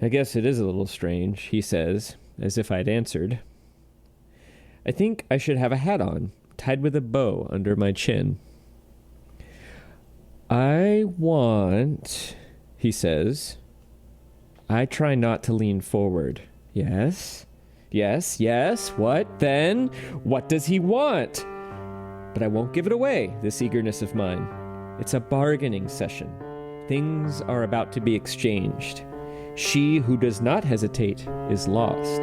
I guess it is a little strange, he says, as if I'd answered. I think I should have a hat on, tied with a bow under my chin. I want, he says. I try not to lean forward. Yes? Yes, yes. What then? What does he want? But I won't give it away, this eagerness of mine. It's a bargaining session. Things are about to be exchanged. She who does not hesitate is lost.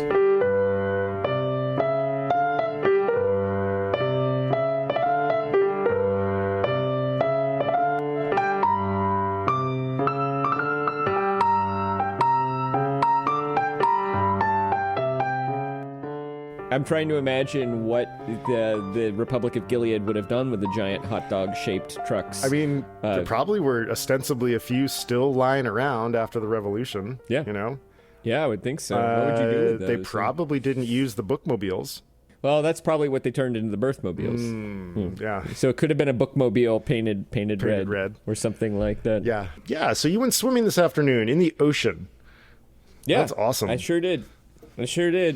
I'm trying to imagine what the Republic of Gilead would have done with the giant hot dog-shaped trucks. I mean, there probably were ostensibly a few still lying around after the revolution. Yeah. You know? Yeah, I would think so. What would you do with those? They probably didn't use the bookmobiles. Well, that's probably what they turned into the birthmobiles. Yeah. So it could have been a bookmobile painted red or something like that. Yeah. Yeah, so you went swimming this afternoon in the ocean. Yeah. That's awesome. I sure did.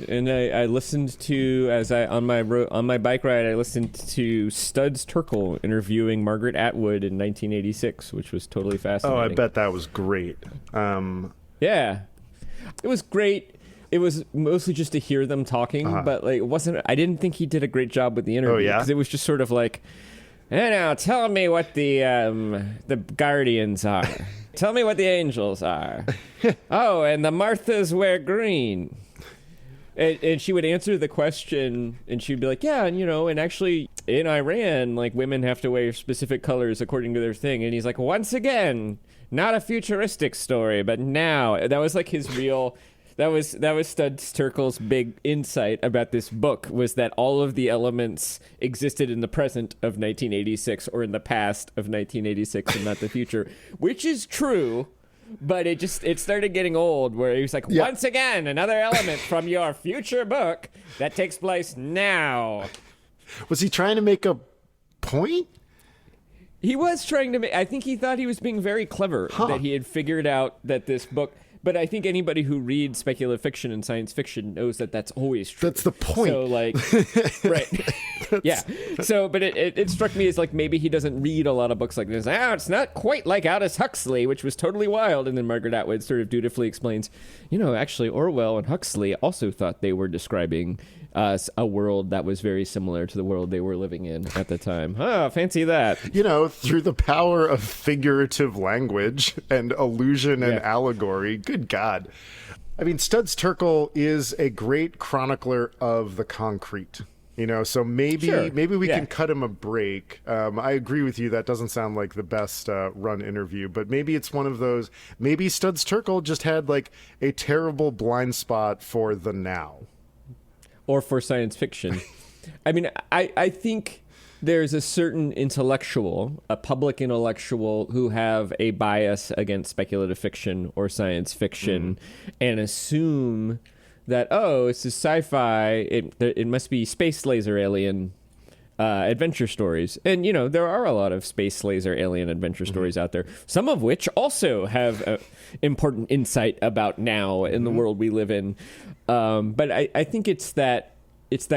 And I listened to, on my bike ride, I listened to Studs Terkel interviewing Margaret Atwood in 1986, which was totally fascinating. Oh, I bet that was great. Yeah, it was great. It was mostly just to hear them talking, but like it wasn't. I didn't think he did a great job with the interview. Oh, yeah? Because it was just sort of like, hey, now tell me what the guardians are. Tell me what the angels are. Oh, and the Marthas wear green. And she would answer the question, and she'd be like, yeah, and actually in Iran, like, women have to wear specific colors according to their thing. And he's like, once again, not a futuristic story, but now. That was like his real... That was Studs Terkel's big insight about this book, was that all of the elements existed in the present of 1986 or in the past of 1986 and not the future, which is true. But it started getting old, where he was like, once again, another element from your future book that takes place now. Was he trying to make a point? He was trying to make... I think he thought he was being very clever, that he had figured out that this book... But I think anybody who reads speculative fiction and science fiction knows that that's always true. That's the point. So, like, right. Yeah. So, but it struck me as, like, maybe he doesn't read a lot of books like this. It's not quite like Aldous Huxley, which was totally wild. And then Margaret Atwood sort of dutifully explains, actually, Orwell and Huxley also thought they were describing a world that was very similar to the world they were living in at the time. Fancy that. Through the power of figurative language and allusion and allegory. Good God. I mean, Studs Terkel is a great chronicler of the concrete. So maybe we can cut him a break. I agree with you. That doesn't sound like the best run interview, but maybe it's one of those. Maybe Studs Terkel just had like a terrible blind spot for the now. Or for science fiction. I mean, I think there's a certain intellectual, a public intellectual, who have a bias against speculative fiction or science fiction and assume that, this is sci-fi, it must be space laser alien adventure stories. And, there are a lot of space laser alien adventure stories out there, some of which also have important insight about now in the world we live in. But I think it's that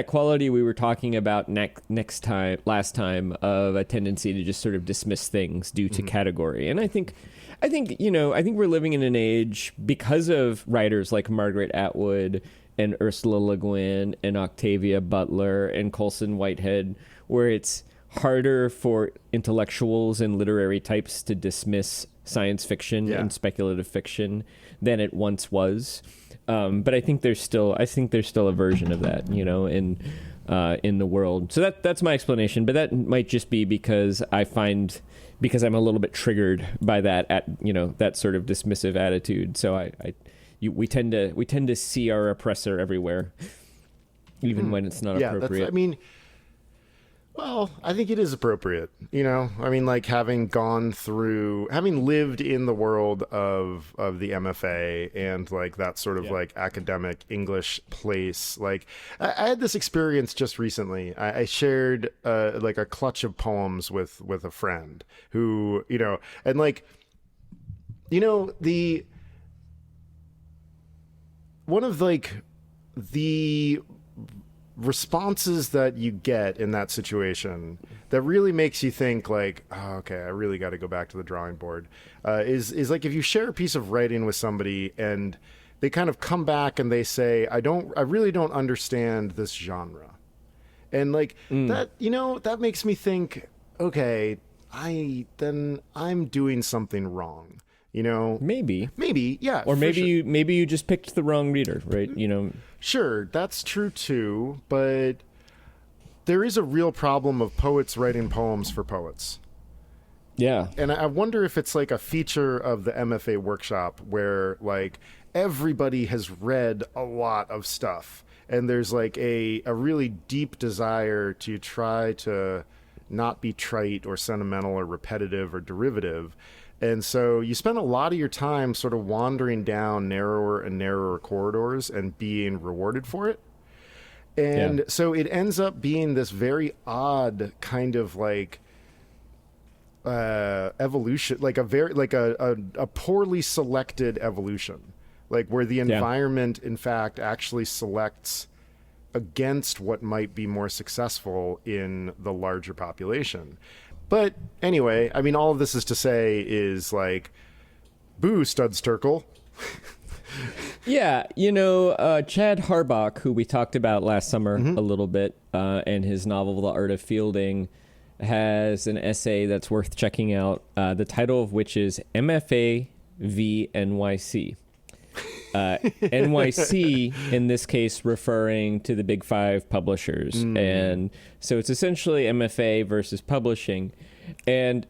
quality we were talking about last time of a tendency to just sort of dismiss things due to category. And I think we're living in an age, because of writers like Margaret Atwood and Ursula Le Guin and Octavia Butler and Colson Whitehead, where it's harder for intellectuals and literary types to dismiss science fiction and speculative fiction than it once was. But I think there's still a version of that, in the world. So that's my explanation. But that might just be because I'm a little bit triggered by that that sort of dismissive attitude. So we tend to see our oppressor everywhere, even when it's not appropriate. Well, I think it is appropriate, like having lived in the world of the MFA and like that sort of like academic English place. Like I had this experience just recently. I shared like a clutch of poems with a friend who, and like, one of like the responses that you get in that situation that really makes you think like, oh, okay, I really got to go back to the drawing board, is like if you share a piece of writing with somebody and they kind of come back and they say, I really don't understand this genre. And like that, that makes me think, okay, I'm doing something wrong. Maybe, yeah. Or maybe you just picked the wrong reader, right? Sure, that's true too, but there is a real problem of poets writing poems for poets. Yeah. And I wonder if it's like a feature of the MFA workshop where like everybody has read a lot of stuff and there's like a really deep desire to try to not be trite or sentimental or repetitive or derivative. And so you spend a lot of your time sort of wandering down narrower and narrower corridors and being rewarded for it. And so it ends up being this very odd kind of like evolution, like a poorly selected evolution, like where the environment, in fact, actually selects against what might be more successful in the larger population. But anyway, I mean, all of this is to say is like, boo, Studs Terkel. Yeah, Chad Harbach, who we talked about last summer a little bit, and his novel, The Art of Fielding, has an essay that's worth checking out, the title of which is MFA v. NYC. NYC, in this case, referring to the big five publishers. And so it's essentially MFA versus publishing. And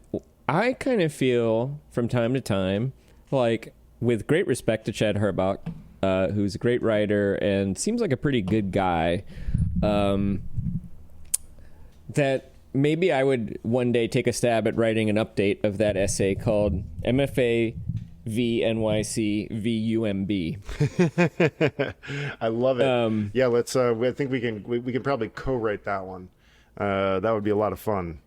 I kind of feel from time to time, like, with great respect to Chad Harbach, who's a great writer and seems like a pretty good guy, that maybe I would one day take a stab at writing an update of that essay called MFA v. NYC v. UMB. I love it. Yeah, let's. I think we can probably co-write that one. That would be a lot of fun.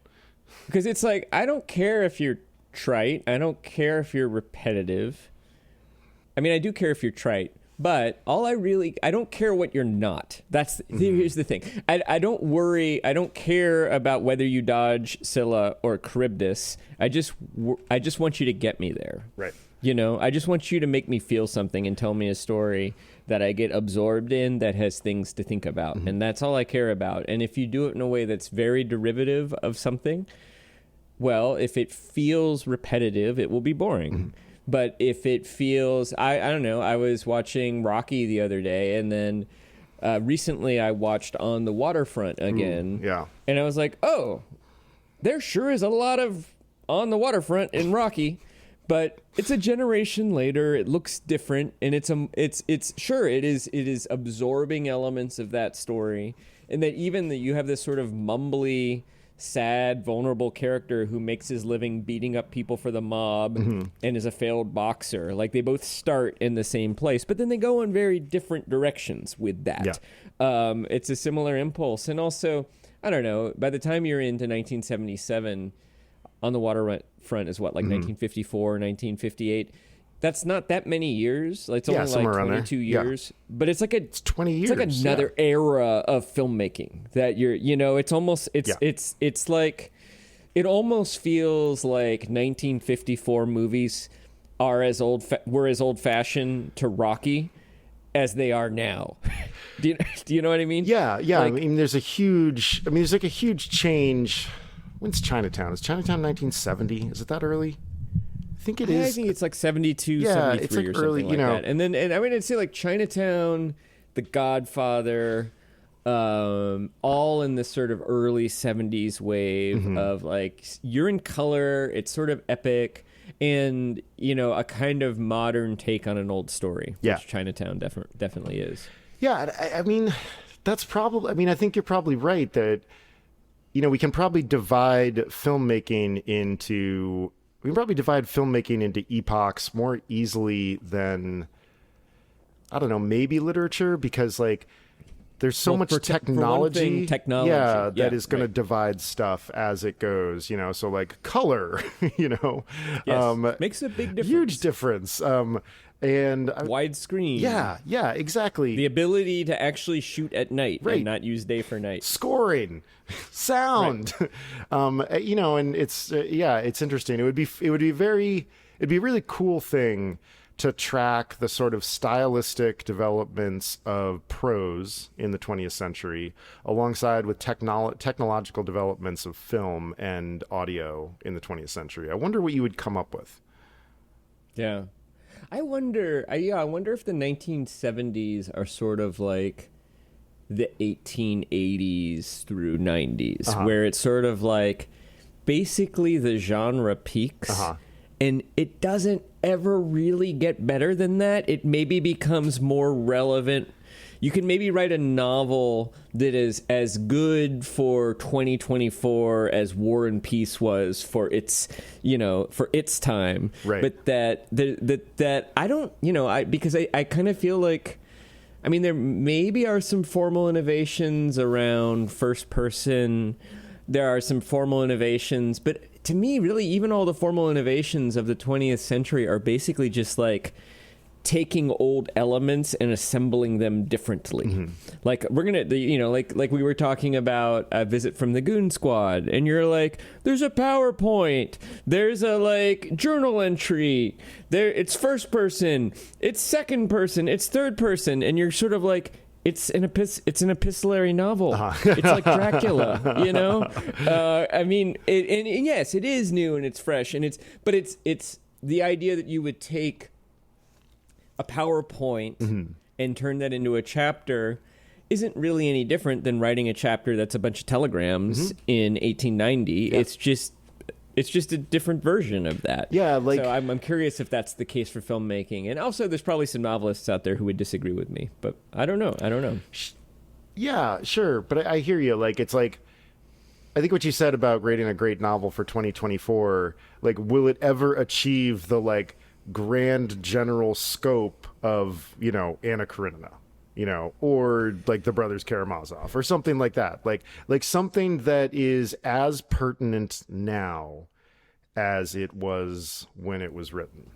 Because it's like, I don't care if you're trite. I don't care if you're repetitive. I mean, I do care if you're trite, but I don't care what you're not. Here's the thing. I don't worry. I don't care about whether you dodge Scylla or Charybdis. I just want you to get me there. Right. I just want you to make me feel something and tell me a story that I get absorbed in that has things to think about. And that's all I care about. And if you do it in a way that's very derivative of something, well, if it feels repetitive, it will be boring. But if it feels, I don't know, I was watching Rocky the other day, and then recently I watched On the Waterfront again. Yeah. And I was like, oh, there sure is a lot of On the Waterfront in Rocky. But it's a generation later. It looks different, and it is absorbing elements of that story, and that even that you have this sort of mumbly, sad, vulnerable character who makes his living beating up people for the mob and is a failed boxer. Like, they both start in the same place, but then they go in very different directions with that. Yeah. It's a similar impulse, and also, I don't know. By the time you're into 1977. On the Waterfront is what, like 1954, 1958? That's not that many years. It's only like 22 years. Yeah. But it's like it's 20 years. It's like another era of filmmaking that it's like, it almost feels like 1954 movies were as old-fashioned to Rocky as they are now. Do you know what I mean? Yeah. Like, I mean, there's like a huge change. When's Chinatown? Is Chinatown 1970? Is it that early? I think it is. I think it's like 72, 73 it's like or early, something like that. And I mean, I'd say like Chinatown, The Godfather, all in this sort of early 70s wave of like, you're in color, it's sort of epic, and, a kind of modern take on an old story, which Chinatown definitely is. Yeah, I mean, that's probably, I think you're probably right that, we can probably divide filmmaking into epochs more easily than, I don't know, maybe literature, because like there's so much technology that is going to divide stuff as it goes, so like color, yes. Makes a big difference. Huge difference. And widescreen. Yeah, exactly. The ability to actually shoot at night and not use day for night. Scoring, sound, and it's it's interesting. It'd be a really cool thing to track the sort of stylistic developments of prose in the 20th century alongside with technological developments of film and audio in the 20th century. I wonder what you would come up with. Yeah. I wonder if the 1970s are sort of like the 1880s through 90s, where it's sort of like basically the genre peaks, and it doesn't ever really get better than that. It maybe becomes more relevant. You can maybe write a novel that is as good for 2024 as War and Peace was for its time. Right. But that I don't, because I kind of feel like, I mean, there maybe are some formal innovations around first person. There are some formal innovations, but to me, really, even all the formal innovations of the 20th century are basically just like taking old elements and assembling them differently. Like we're gonna, like we were talking about a Visit from the Goon Squad, and you're like, there's a PowerPoint, there's a like journal entry, it's first person, it's second person, it's third person, and you're sort of like, it's an epistolary novel. It's like Dracula, I mean, and yes, it is new and it's fresh, and it's the idea that you would take a PowerPoint and turn that into a chapter isn't really any different than writing a chapter that's a bunch of telegrams in 1890. Yeah. It's just a different version of that. Yeah, so I'm curious if that's the case for filmmaking. And also, there's probably some novelists out there who would disagree with me, but I don't know. Yeah, sure, but I hear you. Like, it's like, I think what you said about grading a great novel for 2024, like, will it ever achieve the like grand general scope of Anna Karenina, or like the Brothers Karamazov or something like that, like something that is as pertinent now as it was when it was written.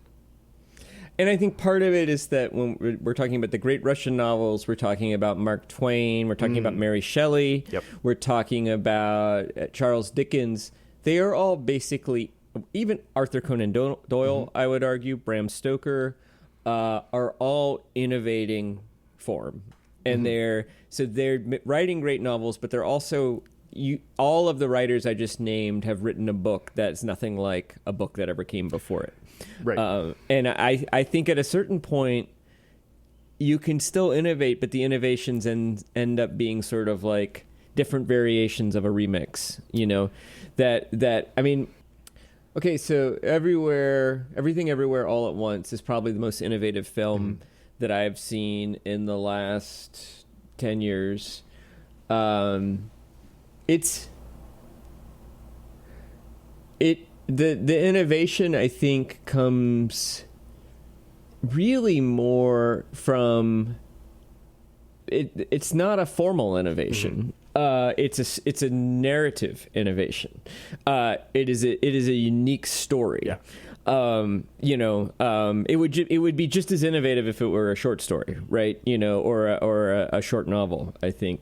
And I think part of it is that when we're talking about the great Russian novels, we're talking about Mark Twain, we're talking about Mary Shelley, we're talking about Charles Dickens. They are all basically, even Arthur Conan Doyle, I would argue, Bram Stoker, are all innovating form. And they're writing great novels, but they're also, all of the writers I just named have written a book that's nothing like a book that ever came before it. Right. And I think at a certain point, you can still innovate, but the innovations end up being sort of like different variations of a remix, I mean, okay, so Everything Everywhere All at Once is probably the most innovative film that I've seen in the last 10 years. The innovation, I think, comes really more from it's not a formal innovation. It's a narrative innovation. It is a unique story. Yeah. It would be just as innovative if it were a short story, right? Or a short novel, I think.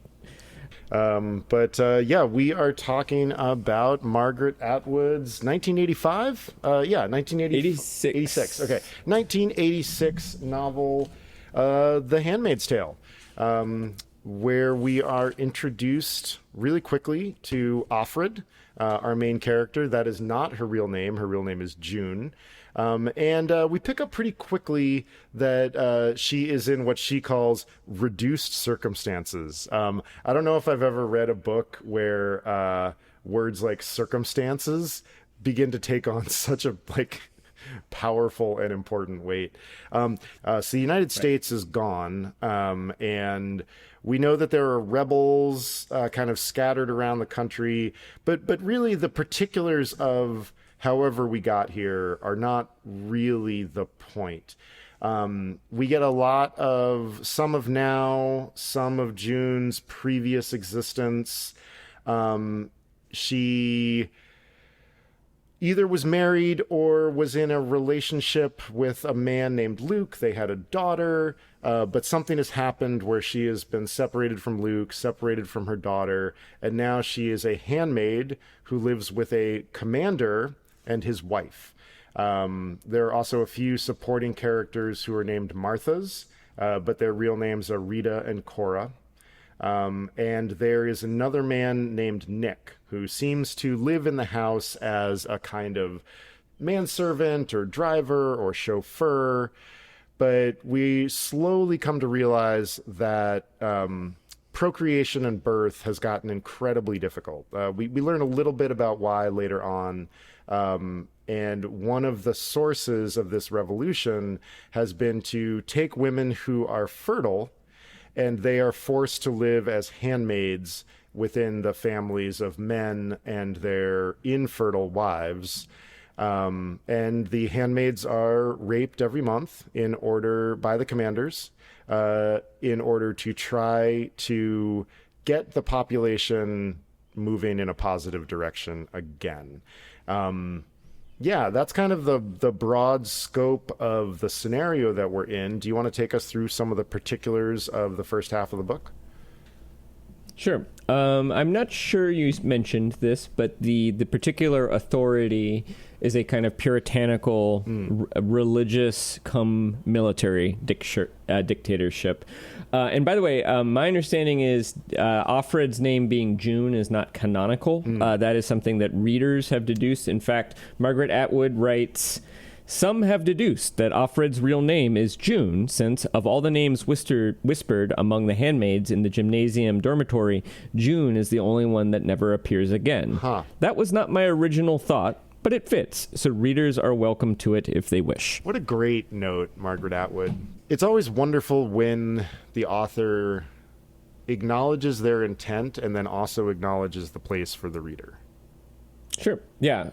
We are talking about Margaret Atwood's 1985. 1986. Okay, 1986 novel, The Handmaid's Tale. Where we are introduced really quickly to Offred, our main character. That is not her real name. Her real name is June. We pick up pretty quickly that she is in what she calls reduced circumstances. I don't know if I've ever read a book where words like circumstances begin to take on such a powerful and important weight. So the United States is gone, and we know that there are rebels kind of scattered around the country, but really the particulars of however we got here are not really the point. We get a lot of some of now, some of June's previous existence. She either was married or was in a relationship with a man named Luke. They had a daughter, but something has happened where she has been separated from Luke, separated from her daughter, and now she is a handmaid who lives with a commander and his wife. There are also a few supporting characters who are named Marthas, but their real names are Rita and Cora. And there is another man named Nick who seems to live in the house as a kind of manservant or driver or chauffeur. But we slowly come to realize that procreation and birth has gotten incredibly difficult. We learn a little bit about why later on. And one of the sources of this revolution has been to take women who are fertile, and they are forced to live as handmaids within the families of men and their infertile wives. And the handmaids are raped every month by the commanders in order to try to get the population moving in a positive direction again. Yeah, that's kind of the broad scope of the scenario that we're in. Do you want to take us through some of the particulars of the first half of the book? Sure. I'm not sure you mentioned this, but the particular authority is a kind of puritanical, religious come military dictatorship. And by the way, my understanding is Offred's name being June is not canonical. That is something that readers have deduced. In fact, Margaret Atwood writes, "Some have deduced that Offred's real name is June, since of all the names whispered among the handmaids in the gymnasium dormitory, June is the only one that never appears again." That was not my original thought, but it fits, so readers are welcome to it if they wish. What a great note, Margaret Atwood. It's always wonderful when the author acknowledges their intent and then also acknowledges the place for the reader. Sure. Yeah.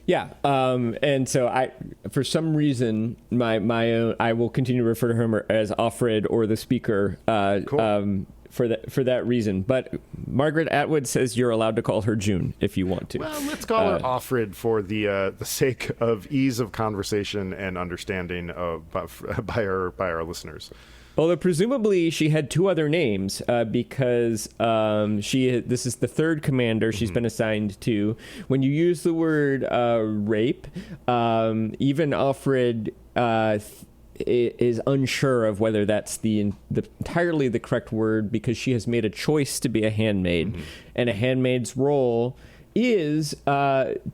And so for some reason, my own, I will continue to refer to him as Offred or the speaker. Cool. For that reason. But Margaret Atwood says you're allowed to call her June if you want to. Well, let's call her Offred for the sake of ease of conversation and understanding by our listeners. Although presumably she had two other names because this is the third commander she's been assigned to. When you use the word rape, even Offred is unsure of whether that's the entirely the correct word, because she has made a choice to be a handmaid, and a handmaid's role is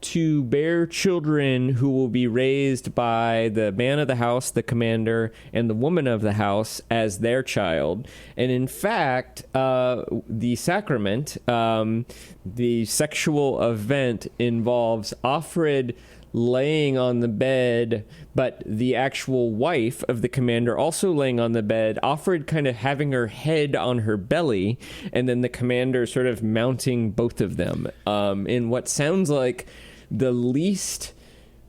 to bear children who will be raised by the man of the house, the commander, and the woman of the house as their child. And in fact, the sacrament, the sexual event, involves Offred laying on the bed, but the actual wife of the commander also laying on the bed, Offred kind of having her head on her belly, and then the commander sort of mounting both of them in what sounds like the least...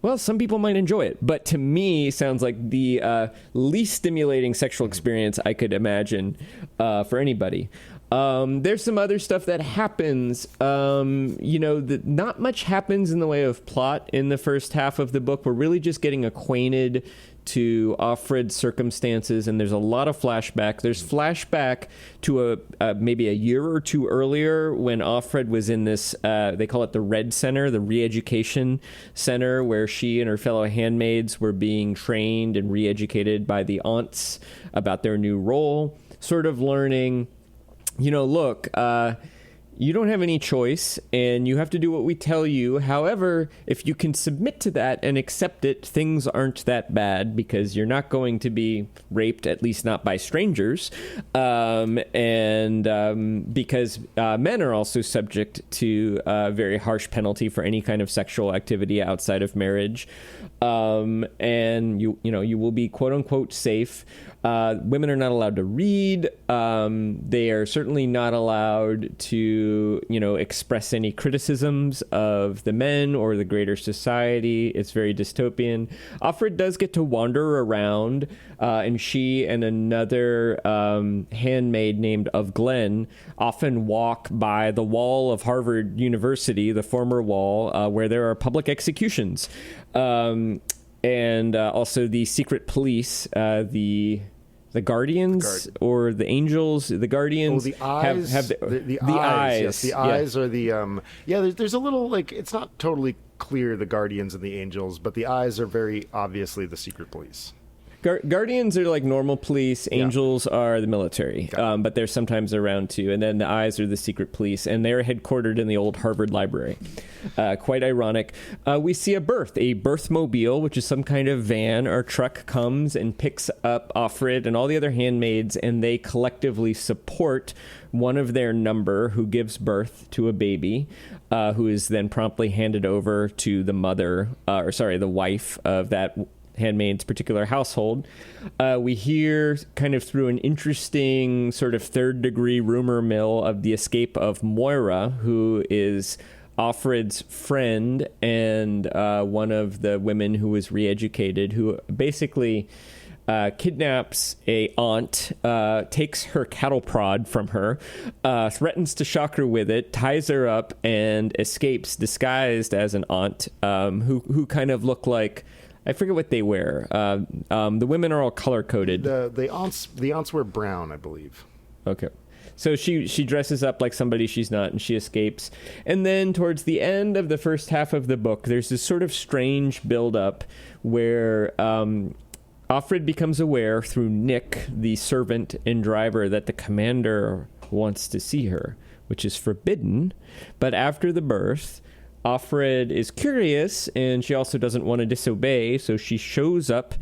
Well, some people might enjoy it, but to me, sounds like the least stimulating sexual experience I could imagine for anybody. There's some other stuff that happens. Not much happens in the way of plot in the first half of the book. We're really just getting acquainted to Offred's circumstances, and there's a lot of flashback. There's flashback to maybe a year or two earlier when Offred was in this, they call it the Red Center, the re-education center, where she and her fellow handmaids were being trained and re-educated by the aunts about their new role, sort of learning... look, you don't have any choice, and you have to do what we tell you. However, if you can submit to that and accept it, things aren't that bad, because you're not going to be raped, at least not by strangers, because men are also subject to a very harsh penalty for any kind of sexual activity outside of marriage, and you will be quote unquote safe. Women are not allowed to read. They are certainly not allowed to to, express any criticisms of the men or the greater society. It's very dystopian. Offred does get to wander around, and she and another handmaid named of Glen often walk by the wall of Harvard University, the former wall, where there are public executions. And also the secret police, the guardians or the angels, the guardians. Oh, the eyes. Have the eyes. Eyes. Yes, the eyes are the There's a little it's not totally clear, the guardians and the angels, but the eyes are very obviously the secret police. Guardians are like normal police. Angels are the military, but they're sometimes around too. And then the eyes are the secret police, and they're headquartered in the old Harvard Library. Quite ironic. We see a birthmobile, which is some kind of van or truck, comes and picks up Offred and all the other handmaids, and they collectively support one of their number who gives birth to a baby, who is then promptly handed over to the mother, the wife of that handmaid's particular household. We hear kind of through an interesting sort of third-degree rumor mill of the escape of Moira, who is Offred's friend and one of the women who was re-educated, who basically kidnaps a aunt, takes her cattle prod from her, threatens to shock her with it, ties her up, and escapes disguised as an aunt, who kind of look like, I forget what they wear. The women are all color-coded. The aunts wear brown, I believe. Okay. So she dresses up like somebody she's not, and she escapes. And then towards the end of the first half of the book, there's this sort of strange build-up where Offred becomes aware through Nick, the servant and driver, that the commander wants to see her, which is forbidden. But after the birth, Offred is curious, and she also doesn't want to disobey, so she shows up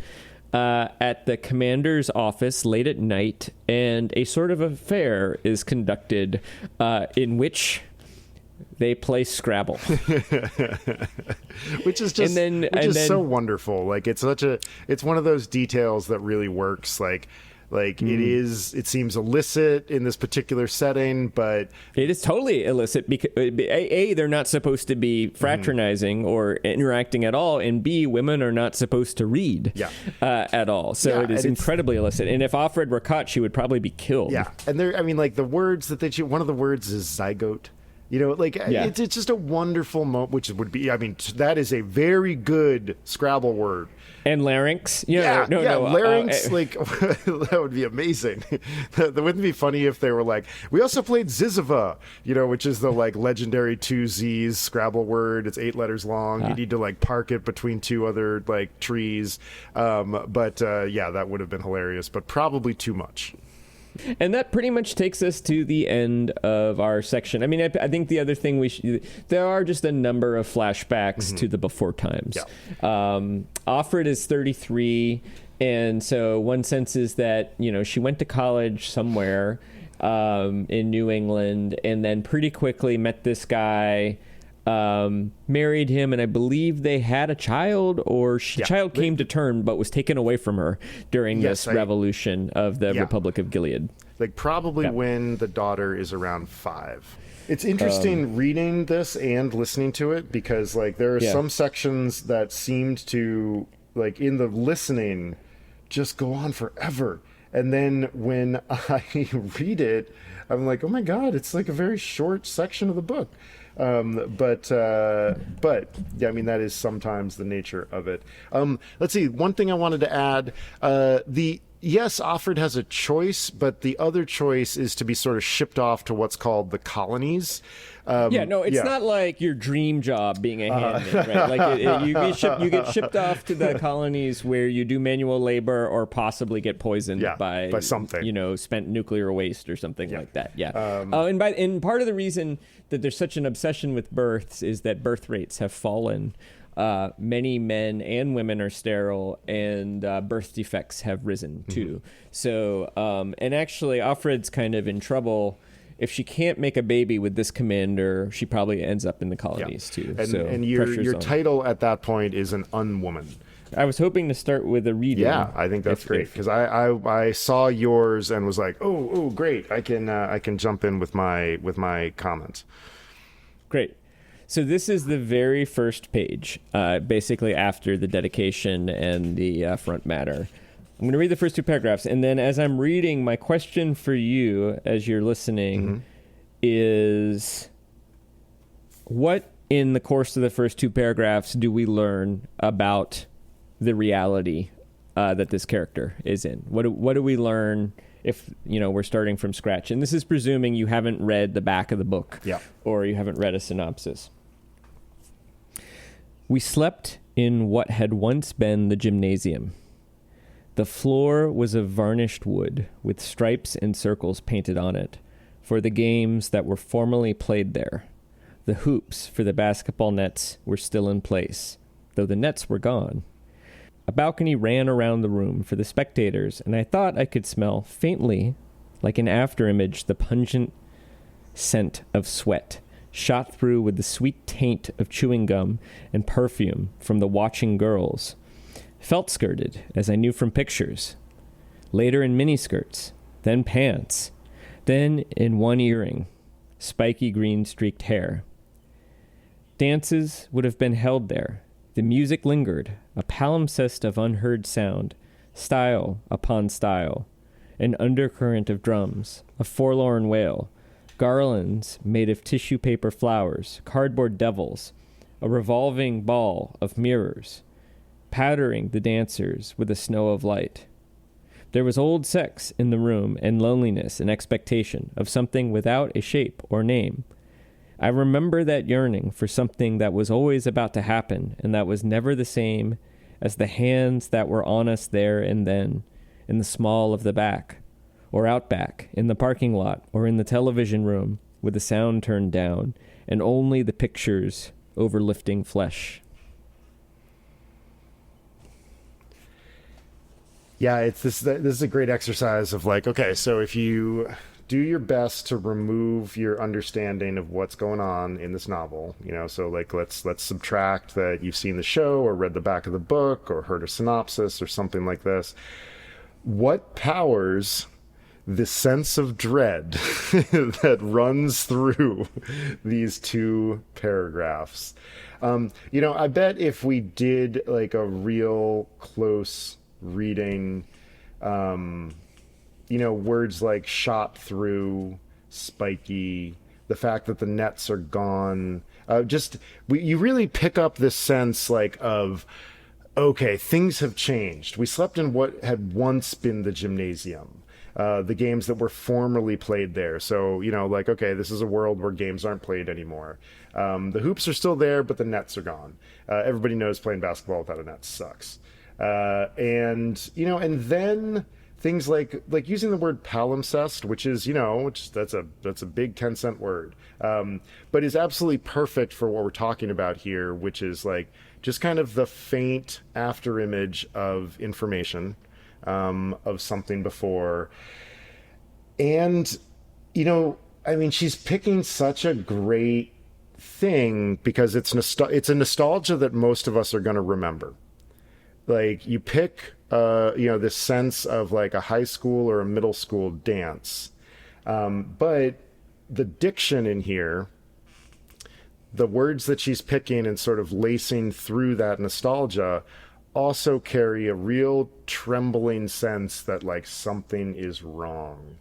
at the commander's office late at night, and a sort of affair is conducted in which they play Scrabble. Which is just so wonderful. Like, it's one of those details that really works. It seems illicit in this particular setting, but it is totally illicit because they're not supposed to be fraternizing or interacting at all, and B, women are not supposed to read at all. So it is incredibly illicit. And if Offred were caught, she would probably be killed. Yeah, and the words that they choose, one of the words is zygote. It's just a wonderful moment, which would be, that is a very good Scrabble word. And larynx? Larynx, that would be amazing. That wouldn't be funny if they were like, we also played Ziziva, which is the legendary 2Z's Scrabble word. It's 8 letters long. You need to park it between 2 other trees. That would have been hilarious, but probably too much. And that pretty much takes us to the end of our section. I mean, I think the other thing there are just a number of flashbacks to the before times. Yeah. Offred is 33, and so one sense is that, she went to college somewhere in New England, and then pretty quickly met this guy, married him, and I believe they had a child, or child came to term but was taken away from her during this revolution of the Republic of Gilead. Probably when the daughter is around 5. It's interesting reading this and listening to it, because there are some sections that seemed to, in the listening, just go on forever. And then when I read it, I'm like, oh my God, it's a very short section of the book. But that is sometimes the nature of it. Let's see. One thing I wanted to add, yes, Offred has a choice, but the other choice is to be sort of shipped off to what's called the colonies. It's not like your dream job being a handmaid, right? You get shipped off to the colonies where you do manual labor or possibly get poisoned by something, spent nuclear waste or something like that. Yeah. And part of the reason that there's such an obsession with births is that birth rates have fallen. Many men and women are sterile, and birth defects have risen too. So, and actually, Offred's kind of in trouble. If she can't make a baby with this commander, she probably ends up in the colonies too. And your title at that point is an unwoman. I was hoping to start with a reading. Yeah, I think that's great, because I saw yours and was like, oh, great! I can jump in with my comments. Great. So this is the very first page, basically after the dedication and the front matter. I'm going to read the first two paragraphs, and then as I'm reading, my question for you as you're listening is, what in the course of the first two paragraphs do we learn about the reality that this character is in? What do we learn if, we're starting from scratch? And this is presuming you haven't read the back of the book, or you haven't read a synopsis. We slept in what had once been the gymnasium. The floor was of varnished wood, with stripes and circles painted on it, for the games that were formerly played there. The hoops for the basketball nets were still in place, though the nets were gone. A balcony ran around the room for the spectators, and I thought I could smell faintly, like an afterimage, the pungent scent of sweat, shot through with the sweet taint of chewing gum and perfume from the watching girls. Felt-skirted, as I knew from pictures. Later in miniskirts, then pants, then in one earring, spiky green streaked hair. Dances would have been held there. The music lingered, a palimpsest of unheard sound, style upon style, an undercurrent of drums, a forlorn wail, garlands made of tissue paper flowers, cardboard devils, a revolving ball of mirrors, powdering the dancers with a snow of light. There was old sex in the room, and loneliness and expectation of something without a shape or name. I remember that yearning for something that was always about to happen, and that was never the same as the hands that were on us there and then, in the small of the back, or out back, in the parking lot, or in the television room, with the sound turned down, and only the pictures overlifting flesh. Yeah, this is a great exercise of like, okay, so if you do your best to remove your understanding of what's going on in this novel, so like let's subtract that you've seen the show or read the back of the book or heard a synopsis or something like this. What powers the sense of dread that runs through these two paragraphs? I bet if we did like a real close reading, words like shot through, spiky, the fact that the nets are gone, you really pick up this sense like of, okay, things have changed. We slept in what had once been the gymnasium, the games that were formerly played there. So, okay, this is a world where games aren't played anymore. The hoops are still there, but the nets are gone. Everybody knows playing basketball without a net sucks. And then things like using the word palimpsest, which is, that's a big 10-cent word, but is absolutely perfect for what we're talking about here, which is like just kind of the faint afterimage of information, of something before. And, she's picking such a great thing because it's a nostalgia that most of us are going to remember. Like you pick, this sense of like a high school or a middle school dance. But the diction in here, the words that she's picking and sort of lacing through that nostalgia also carry a real trembling sense that like something is wrong.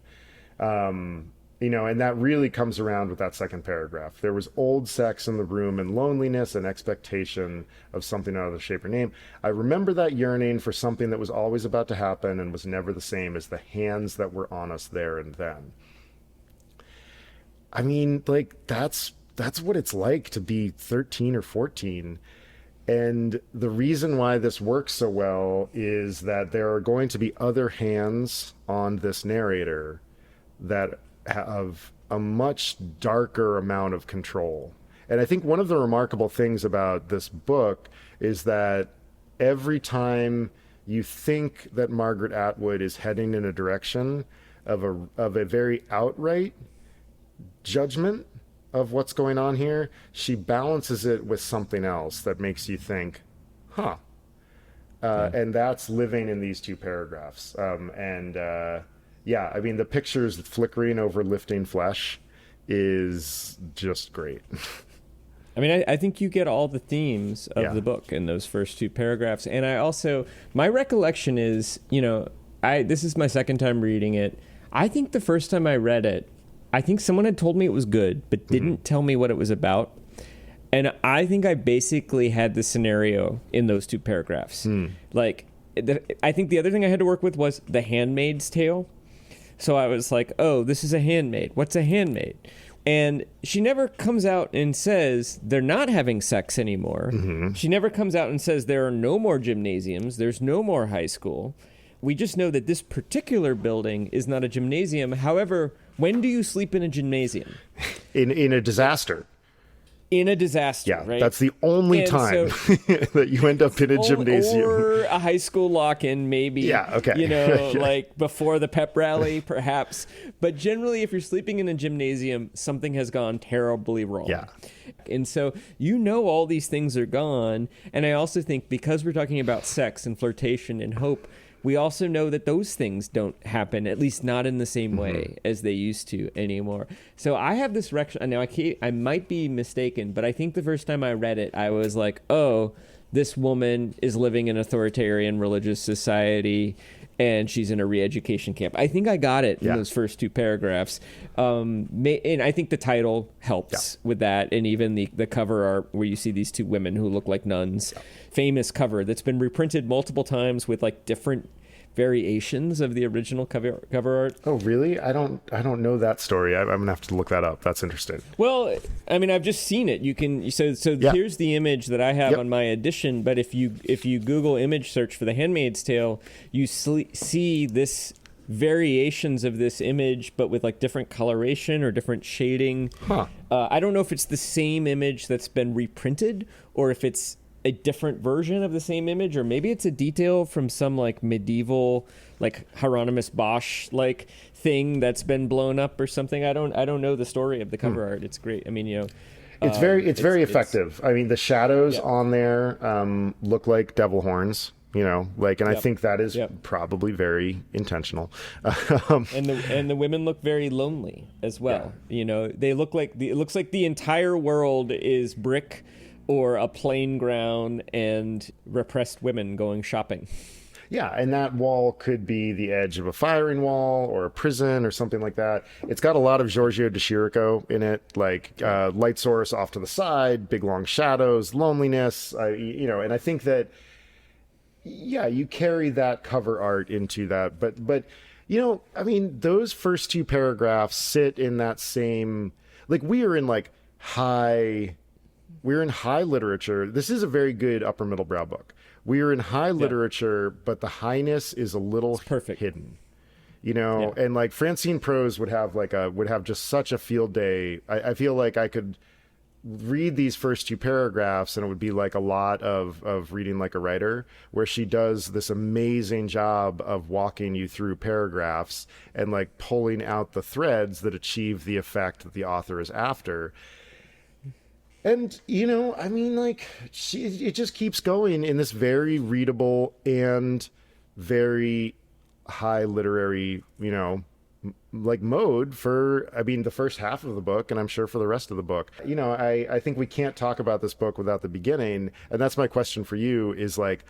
And that really comes around with that second paragraph. There was old sex in the room and loneliness and expectation of something out of the shape or name. I remember that yearning for something that was always about to happen and was never the same as the hands that were on us there and then. I mean, like, that's what it's like to be 13 or 14. And the reason why this works so well is that there are going to be other hands on this narrator that have a much darker amount of control. And I think one of the remarkable things about this book is that every time you think that Margaret Atwood is heading in a direction of a very outright judgment of what's going on here, she balances it with something else that makes you think, And that's living in these two paragraphs. Yeah, I mean, the pictures flickering over lifting flesh is just great. I mean, I think you get all the themes of the book in those first two paragraphs. And I also, my recollection is, this is my second time reading it. I think the first time I read it, I think someone had told me it was good, but didn't tell me what it was about. And I think I basically had the scenario in those two paragraphs. Like, I think the other thing I had to work with was The Handmaid's Tale. So I was like, oh, this is a handmaid. What's a handmaid? And she never comes out and says they're not having sex anymore. She never comes out and says there are no more gymnasiums. There's no more high school. We just know that this particular building is not a gymnasium. However, when do you sleep in a gymnasium? In a disaster. In a disaster, right? That's the only time that you end up in a gymnasium. Or a high school lock-in, maybe. Yeah, okay. Like before the pep rally, perhaps. But generally, if you're sleeping in a gymnasium, something has gone terribly wrong. Yeah. And so all these things are gone. And I also think because we're talking about sex and flirtation and hope, we also know that those things don't happen, at least not in the same way as they used to anymore. So I have this now I might be mistaken, but I think the first time I read it, I was like, oh, this woman is living in an authoritarian religious society and she's in a re-education camp. I think I got it in those first two paragraphs. And I think the title helps with that. And even the cover art where you see these two women who look like nuns. Famous cover that's been reprinted multiple times with like different variations of the original cover art. Oh, really? I don't know that story. I'm gonna have to look that up. That's interesting. Well, I mean, I've just seen it. You can here's the image that I have on my edition. But if you Google image search for The Handmaid's Tale, you see this variations of this image, but with like different coloration or different shading. I don't know if it's the same image that's been reprinted or if it's a different version of the same image, or maybe it's a detail from some like medieval, like Hieronymus Bosch like thing that's been blown up or something. I don't know the story of the cover art. It's great. I mean, it's very effective. I mean, the shadows on there look like devil horns. And I think that is probably very intentional. And the women look very lonely as well. They look like it looks like the entire world is brick or a plain ground and repressed women going shopping. Yeah, and that wall could be the edge of a firing wall or a prison or something like that. It's got a lot of Giorgio de Chirico in it, like light source off to the side, big long shadows, loneliness, and I think that, you carry that cover art into that. But I mean, those first two paragraphs sit in that same, like we're in high literature. This is a very good upper middle brow book. We are in high literature, but the highness is a little hidden, and like Francine Prose would have just such a field day. I feel like I could read these first two paragraphs and it would be like a lot of reading like a writer, where she does this amazing job of walking you through paragraphs and like pulling out the threads that achieve the effect that the author is after. And, I mean, like, it just keeps going in this very readable and very high literary, mode for, the first half of the book, and I'm sure for the rest of the book. I think we can't talk about this book without the beginning, and that's my question for you is, like,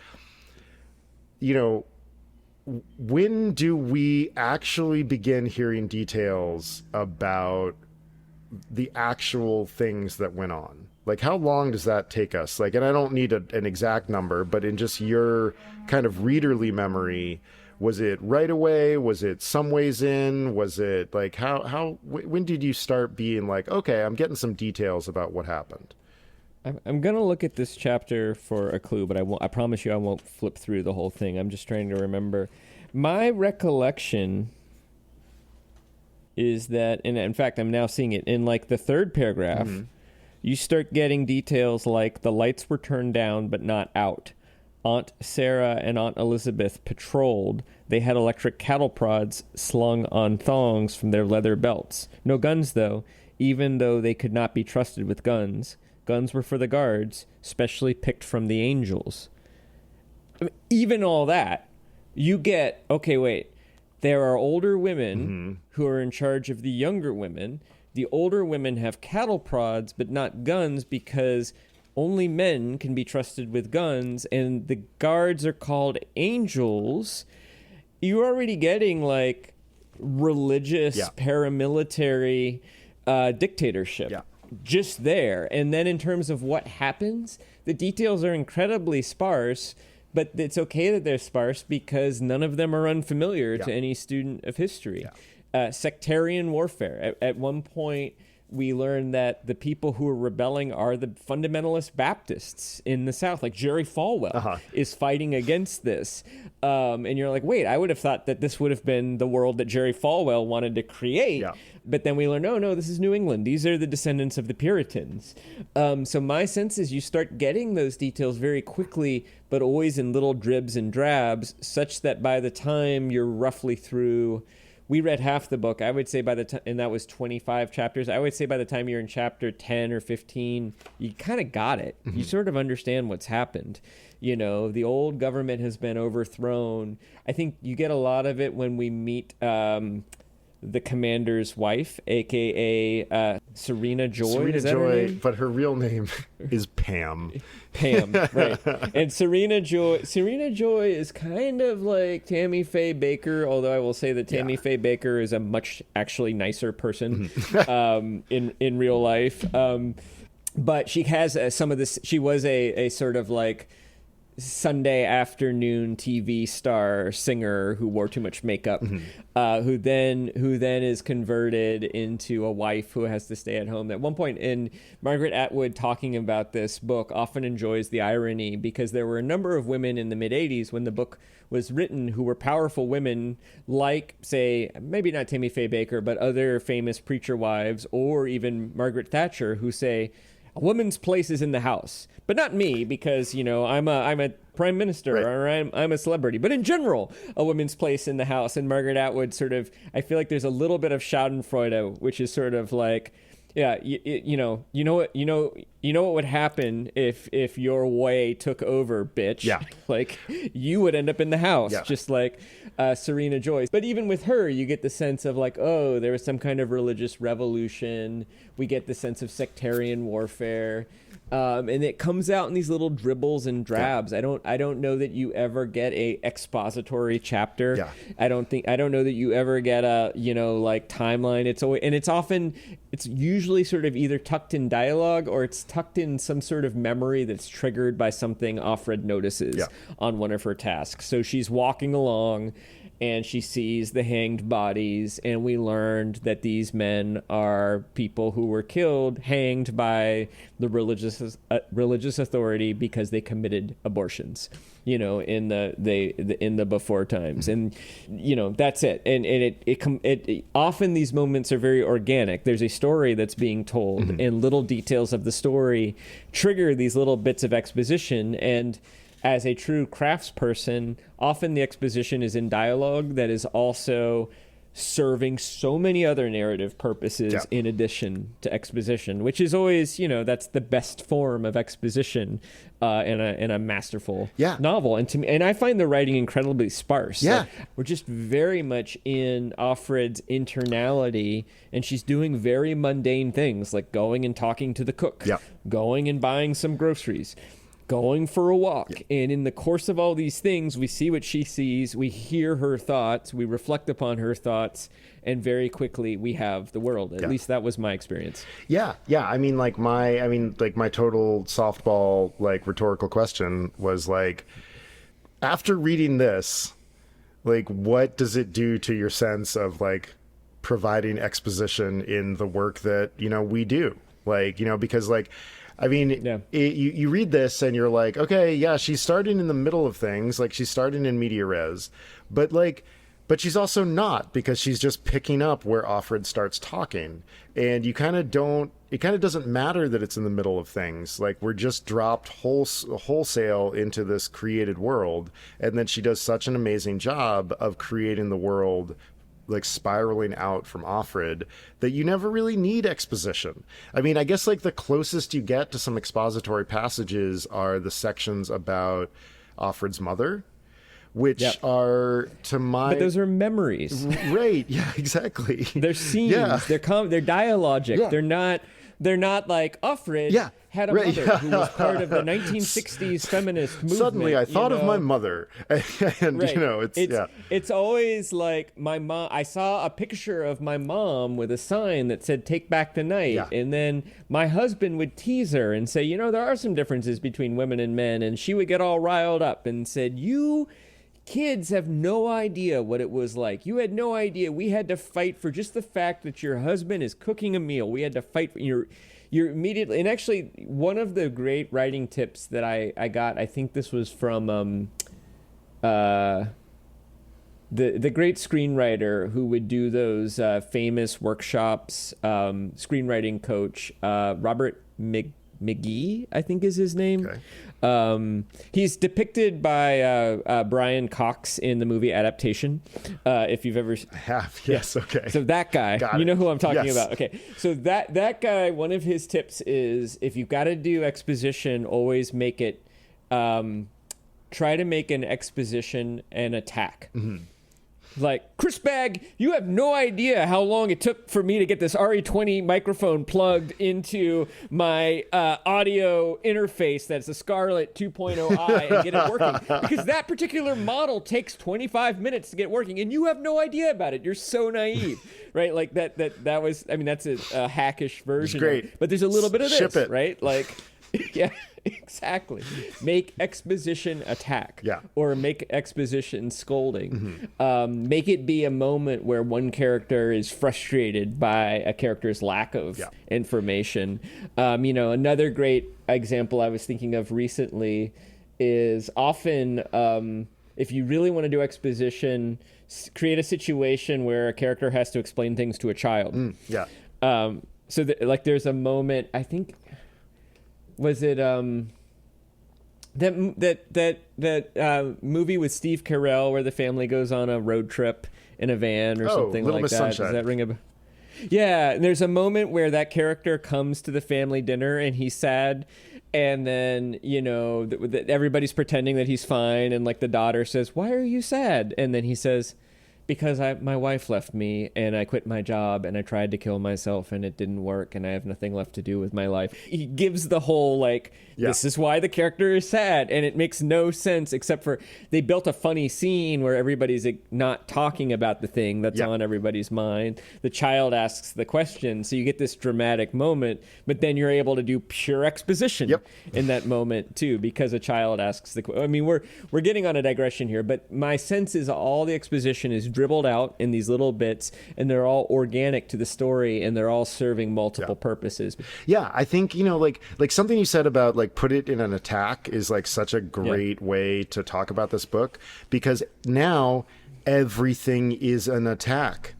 when do we actually begin hearing details about the actual things that went on? Like, how long does that take us? Like, and I don't need an exact number, but in just your kind of readerly memory, was it right away? Was it some ways in? Was it like, when did you start being like, okay, I'm getting some details about what happened? I'm going to look at this chapter for a clue, but I promise you I won't flip through the whole thing. I'm just trying to remember. My recollection is that, and in fact, I'm now seeing it in like the third paragraph, you start getting details like the lights were turned down but not out. Aunt Sarah and Aunt Elizabeth patrolled. They had electric cattle prods slung on thongs from their leather belts. No guns, though, even though they could not be trusted with guns. Guns were for the guards, specially picked from the angels. even all that, you get, okay, wait, there are older women who are in charge of the younger women. The older women have cattle prods, but not guns, because only men can be trusted with guns, and the guards are called angels. You're already getting like religious paramilitary dictatorship just there. And then in terms of what happens, the details are incredibly sparse, but it's okay that they're sparse because none of them are unfamiliar to any student of history. Sectarian warfare. At one point, we learn that the people who are rebelling are the fundamentalist Baptists in the South. Like Jerry Falwell is fighting against this. And you're like, wait, I would have thought that this would have been the world that Jerry Falwell wanted to create. But then we learn, no, this is New England. These are the descendants of the Puritans. So my sense is you start getting those details very quickly, but always in little dribs and drabs, such that by the time you're roughly through... We read half the book. I would say by the time, and that was 25 chapters. I would say by the time you're in chapter 10 or 15, you kind of got it. You sort of understand what's happened. You know, the old government has been overthrown. I think you get a lot of it when we meet the commander's wife, a.k.a. Serena Joy. Serena Is that Joy, her name? but her real name is Pam. Pam, right. And Serena Joy is kind of like Tammy Faye Baker, although I will say that Tammy Faye Baker is a much actually nicer person in real life. But she has some of this. She was a sort of like Sunday afternoon TV star singer who wore too much makeup, who then is converted into a wife who has to stay at home. At one point, in Margaret Atwood talking about this book often enjoys the irony, because there were a number of women in the mid-'80s when the book was written who were powerful women, like, say, maybe not Tammy Faye Baker, but other famous preacher wives, or even Margaret Thatcher, who say, a woman's place is in the house, but not me, because, you know, I'm a prime minister, or I'm a celebrity. But in general, a woman's place in the house. And Margaret Atwood sort of, I feel like there's a little bit of Schadenfreude, which is sort of like, you know what would happen if your way took over, bitch. Like, you would end up in the house, just like Serena Joy. But even with her, you get the sense of like, oh, there was some kind of religious revolution. We get the sense of sectarian warfare. And it comes out in these little dribbles and drabs. I don't know that you ever get a expository chapter. I don't know that you ever get a, you know, like timeline. It's usually sort of either tucked in dialogue, or it's tucked in some sort of memory that's triggered by something Offred notices on one of her tasks. So she's walking along and she sees the hanged bodies, and we learned that these men are people who were killed, hanged by the religious authority because they committed abortions, you know, in the before times. And, you know, that's it. And it often these moments are very organic. There's a story that's being told, and little details of the story trigger these little bits of exposition. And as a true craftsperson, often the exposition is in dialogue that is also serving so many other narrative purposes in addition to exposition, which is always, you know, that's the best form of exposition in a masterful novel. And to me, and I find the writing incredibly sparse. Like, we're just very much in Offred's internality, and she's doing very mundane things like going and talking to the cook, going and buying some groceries, going for a walk. And in the course of all these things, we see what she sees, we hear her thoughts, we reflect upon her thoughts, and very quickly we have the world. At least that was my experience. I mean, my total softball, like, rhetorical question was like, after reading this, like, what does it do to your sense of like providing exposition in the work that, you know, we do? Like, you know, because like, I mean, you read this and you're like, okay, she's starting in the middle of things. Like, she's starting in media res, but she's also not, because she's just picking up where Offred starts talking. And it kind of doesn't matter that it's in the middle of things. Like, we're just dropped wholesale into this created world. And then she does such an amazing job of creating the world, like spiraling out from Offred, that you never really need exposition. I mean, I guess like the closest you get to some expository passages are the sections about Offred's mother, which Yep. are to my... But those are memories. Right, yeah, exactly. They're scenes. Yeah. They're dialogic. Yeah. They're not like Offred had a mother who was part of the 1960s feminist movement. Suddenly I thought of my mother. And, Right. It's always like my mom. I saw a picture of my mom with a sign that said "Take Back the Night," and then my husband would tease her and say, there are some differences between women and men, and she would get all riled up and said, "You kids have no idea what it was like. You had no idea. We had to fight for just the fact that your husband is cooking a meal. We had to fight for you're immediately." And actually, one of the great writing tips that I got, I think this was from the great screenwriter who would do those famous workshops, screenwriting coach, Robert McGee, I think is his name. Okay. He's depicted by Brian Cox in the movie Adaptation. If you've ever yes, okay. So that guy, Got it. know who I'm talking Yes. about. Okay, so that guy, one of his tips is if you've got to do exposition, always make it. Try to make an exposition an attack. Mm-hmm. Like, Chris Bagg, you have no idea how long it took for me to get this RE20 microphone plugged into my audio interface that's a Scarlett 2.0i and get it working. Because that particular model takes 25 minutes to get working, and you have no idea about it. You're so naive, right? Like, that was, that's a hackish version. It's great. But there's a little bit of this, Ship it. right? Like... Yeah, exactly. Make exposition attack. Yeah. Or make exposition scolding. Mm-hmm. Make it be a moment where one character is frustrated by a character's lack of information. Another great example I was thinking of recently is often if you really want to do exposition, create a situation where a character has to explain things to a child. So there's a moment, I think... Was it that movie with Steve Carell where the family goes on a road trip in a van or something Little like Miss that? Sunshine. Does that ring a bell? Yeah, and there's a moment where that character comes to the family dinner and he's sad, and then everybody's pretending that he's fine, and like the daughter says, "Why are you sad?" And then he says, "Because my wife left me and I quit my job and I tried to kill myself and it didn't work and I have nothing left to do with my life." He gives the whole this is why the character is sad, and it makes no sense except for they built a funny scene where everybody's not talking about the thing that's on everybody's mind. The child asks the question, so you get this dramatic moment, but then you're able to do pure exposition in that moment too, because a child asks the question. We're getting on a digression here, but my sense is all the exposition is dribbled out in these little bits, and they're all organic to the story, and they're all serving multiple purposes. Yeah, I think like something you said about put it in an attack is such a great way to talk about this book, because now everything is an attack,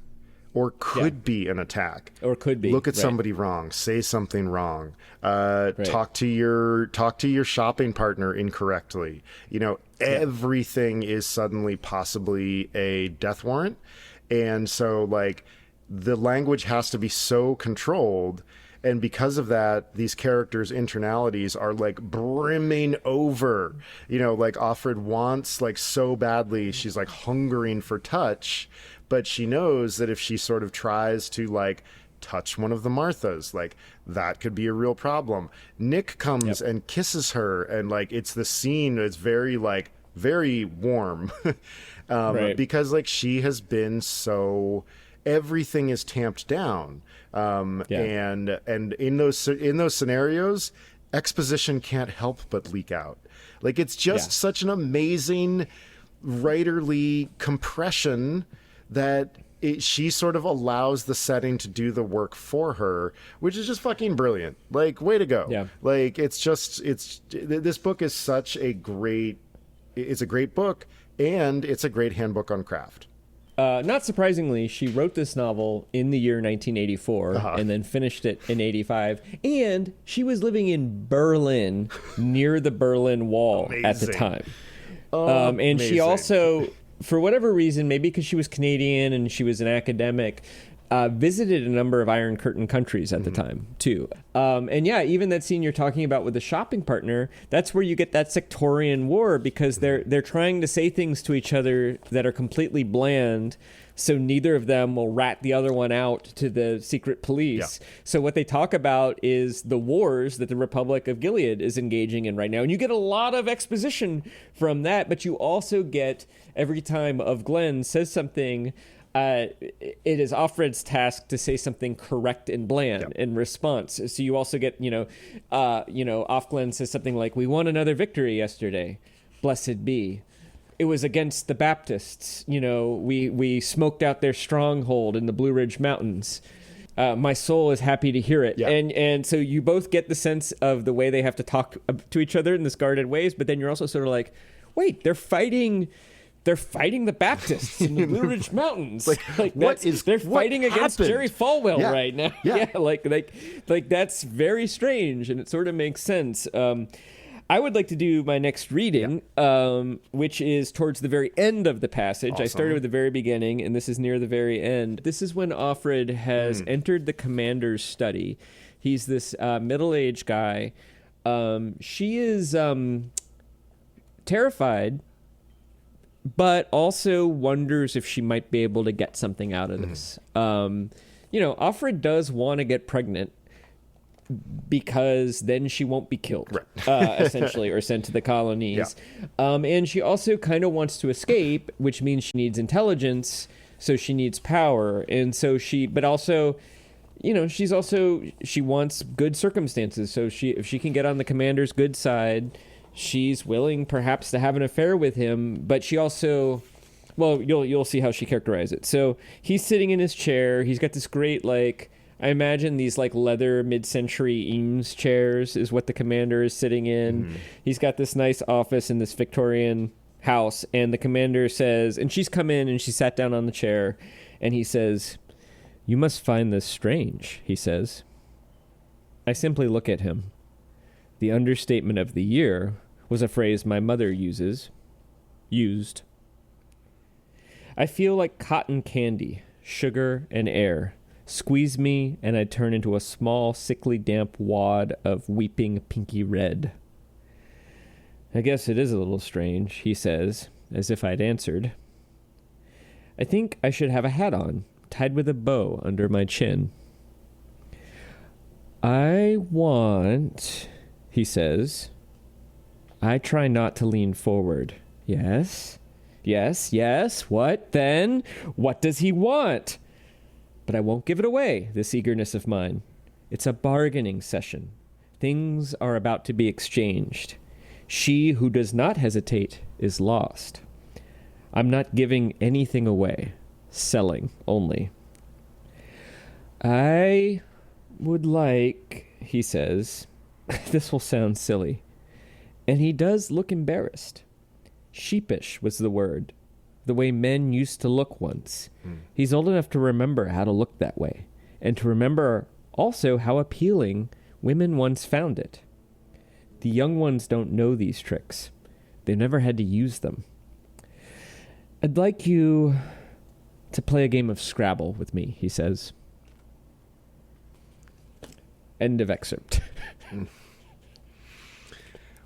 or could be an attack, or could be. Look at somebody wrong, say something wrong, talk to your shopping partner incorrectly. Everything is suddenly possibly a death warrant, and so the language has to be so controlled. And because of that, these characters' internalities are brimming over. Offred wants so badly. She's hungering for touch, but she knows that if she sort of tries to touch one of the Marthas, that could be a real problem. Nick comes and kisses her, and it's the scene that's very very warm because she has been so... Everything is tamped down, and in those scenarios, exposition can't help but leak out. It's just such an amazing writerly compression that she sort of allows the setting to do the work for her, which is just fucking brilliant. Way to go! Yeah. This book is such a great. It's a great book, and it's a great handbook on craft. Not surprisingly, she wrote this novel in the year 1984 and then finished it in 85. And she was living in Berlin near the Berlin Wall at the time. And she also, for whatever reason, maybe because she was Canadian and she was an academic, visited a number of Iron Curtain countries at the time, too. And yeah, even that scene you're talking about with the shopping partner, that's where you get that sectarian war, because they're trying to say things to each other that are completely bland, so neither of them will rat the other one out to the secret police. Yeah. So what they talk about is the wars that the Republic of Gilead is engaging in right now. And you get a lot of exposition from that, but you also get, every time of Glenn says something, it is Offred's task to say something correct and bland in response. So you also get, Offglenn says something like, "We won another victory yesterday. Blessed be. It was against the Baptists. We smoked out their stronghold in the Blue Ridge Mountains. My soul is happy to hear it." Yeah. And so you both get the sense of the way they have to talk to each other in this guarded ways, but then you're also sort of like, wait, they're fighting the Baptists in the Blue Ridge Mountains. They're fighting against Jerry Falwell right now. Yeah. Like that's very strange, and it sort of makes sense. I would like to do my next reading, which is towards the very end of the passage. Awesome. I started with the very beginning, and this is near the very end. This is when Offred has entered the commander's study. He's this middle-aged guy. She is terrified, but also wonders if she might be able to get something out of this. Offred does want to get pregnant, because then she won't be killed, essentially, or sent to the colonies. Yeah. And she also kind of wants to escape, which means she needs intelligence, so she needs power. And so she wants good circumstances. So if she can get on the commander's good side, she's willing perhaps to have an affair with him, but she also... Well, you'll see how she characterizes it. So he's sitting in his chair. He's got this great, I imagine these leather mid-century Eames chairs is what the commander is sitting in. Mm-hmm. He's got this nice office in this Victorian house, and the commander says, and she's come in and she sat down on the chair, and he says, "You must find this strange," he says. I simply look at him. The understatement of the year was a phrase my mother used. I feel like cotton candy, sugar and air. Squeeze me, and I turn into a small, sickly, damp wad of weeping pinky red. I guess it is a little strange, he says, as if I'd answered. I think I should have a hat on, tied with a bow under my chin. I want, he says. I try not to lean forward. Yes, what then? What does he want? But I won't give it away, this eagerness of mine. It's a bargaining session. Things are about to be exchanged. She who does not hesitate is lost. I'm not giving anything away. Selling only. I would like, he says, this will sound silly, and he does look embarrassed. Sheepish was the word. The way men used to look once. He's old enough to remember how to look that way, and to remember also how appealing women once found it. The young ones don't know these tricks. They've never had to use them. I'd like you to play a game of Scrabble with me, he says. End of excerpt.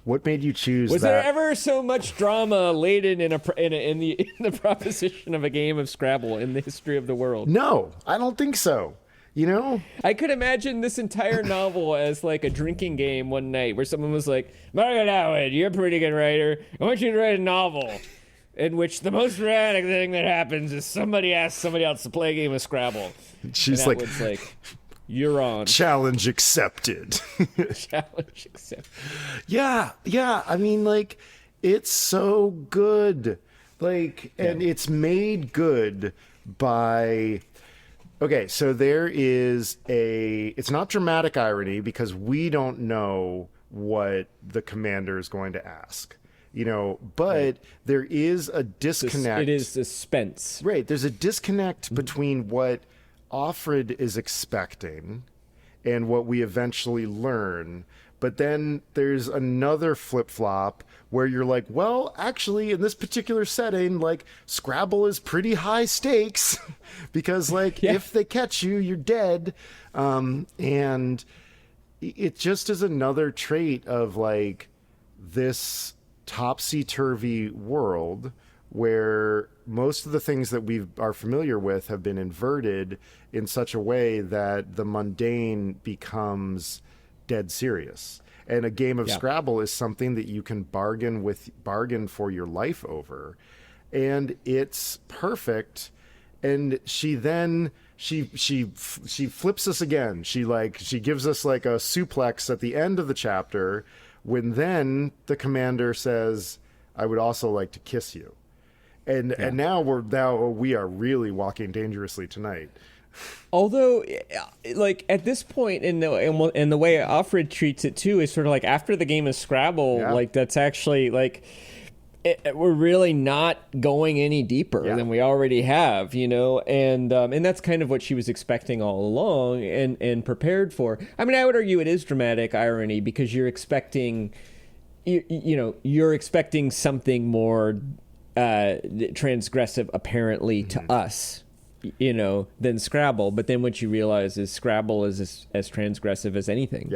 What made you choose Was there ever so much drama laden in the proposition of a game of Scrabble in the history of the world? No, I don't think so. I could imagine this entire novel as a drinking game one night where someone was like, "Margaret Atwood, you're a pretty good writer. I want you to write a novel in which the most dramatic thing that happens is somebody asks somebody else to play a game of Scrabble." She's like, "You're on." Challenge accepted. Challenge accepted. Yeah. I mean, it's so good. And it's made good by... Okay, so there is it's not dramatic irony because we don't know what the commander is going to ask. But there is a disconnect. It is suspense. Right. There's a disconnect between what Offred is expecting and what we eventually learn. But then there's another flip-flop where you're like, well, actually, in this particular setting, like, Scrabble is pretty high stakes because, like, if they catch you, you're dead. And it just is another trait of, like, this topsy-turvy world where most of the things that we are familiar with have been inverted in such a way that the mundane becomes dead serious. And a game of Scrabble is something that you can bargain for your life over. And it's perfect. And she then she flips us again. She gives us like a suplex at the end of the chapter when then the commander says, I would also like to kiss you. And now we are really walking dangerously tonight. Although, like, at this point in the way Offred treats it too is sort of like after the game of Scrabble, like that's actually like we're really not going any deeper than we already have, you know, and that's kind of what she was expecting all along and prepared for. I mean, I would argue it is dramatic irony because you're expecting, you're expecting something more transgressive apparently to us, you know, than Scrabble. But then what you realize is Scrabble is as transgressive as anything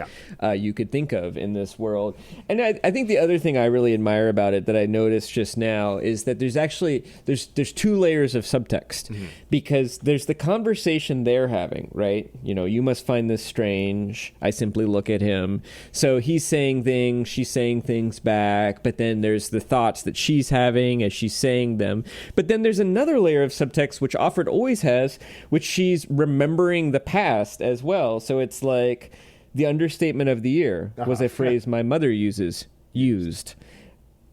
you could think of in this world. And I think the other thing I really admire about it that I noticed just now is that there's actually there's two layers of subtext because there's the conversation they're having, right? You know, you must find this strange. I simply look at him. So he's saying things, she's saying things back, but then there's the thoughts that she's having as she's saying them. But then there's another layer of subtext which Offred always has, which she's remembering the past as well. So it's like the understatement of the year was a phrase my mother used.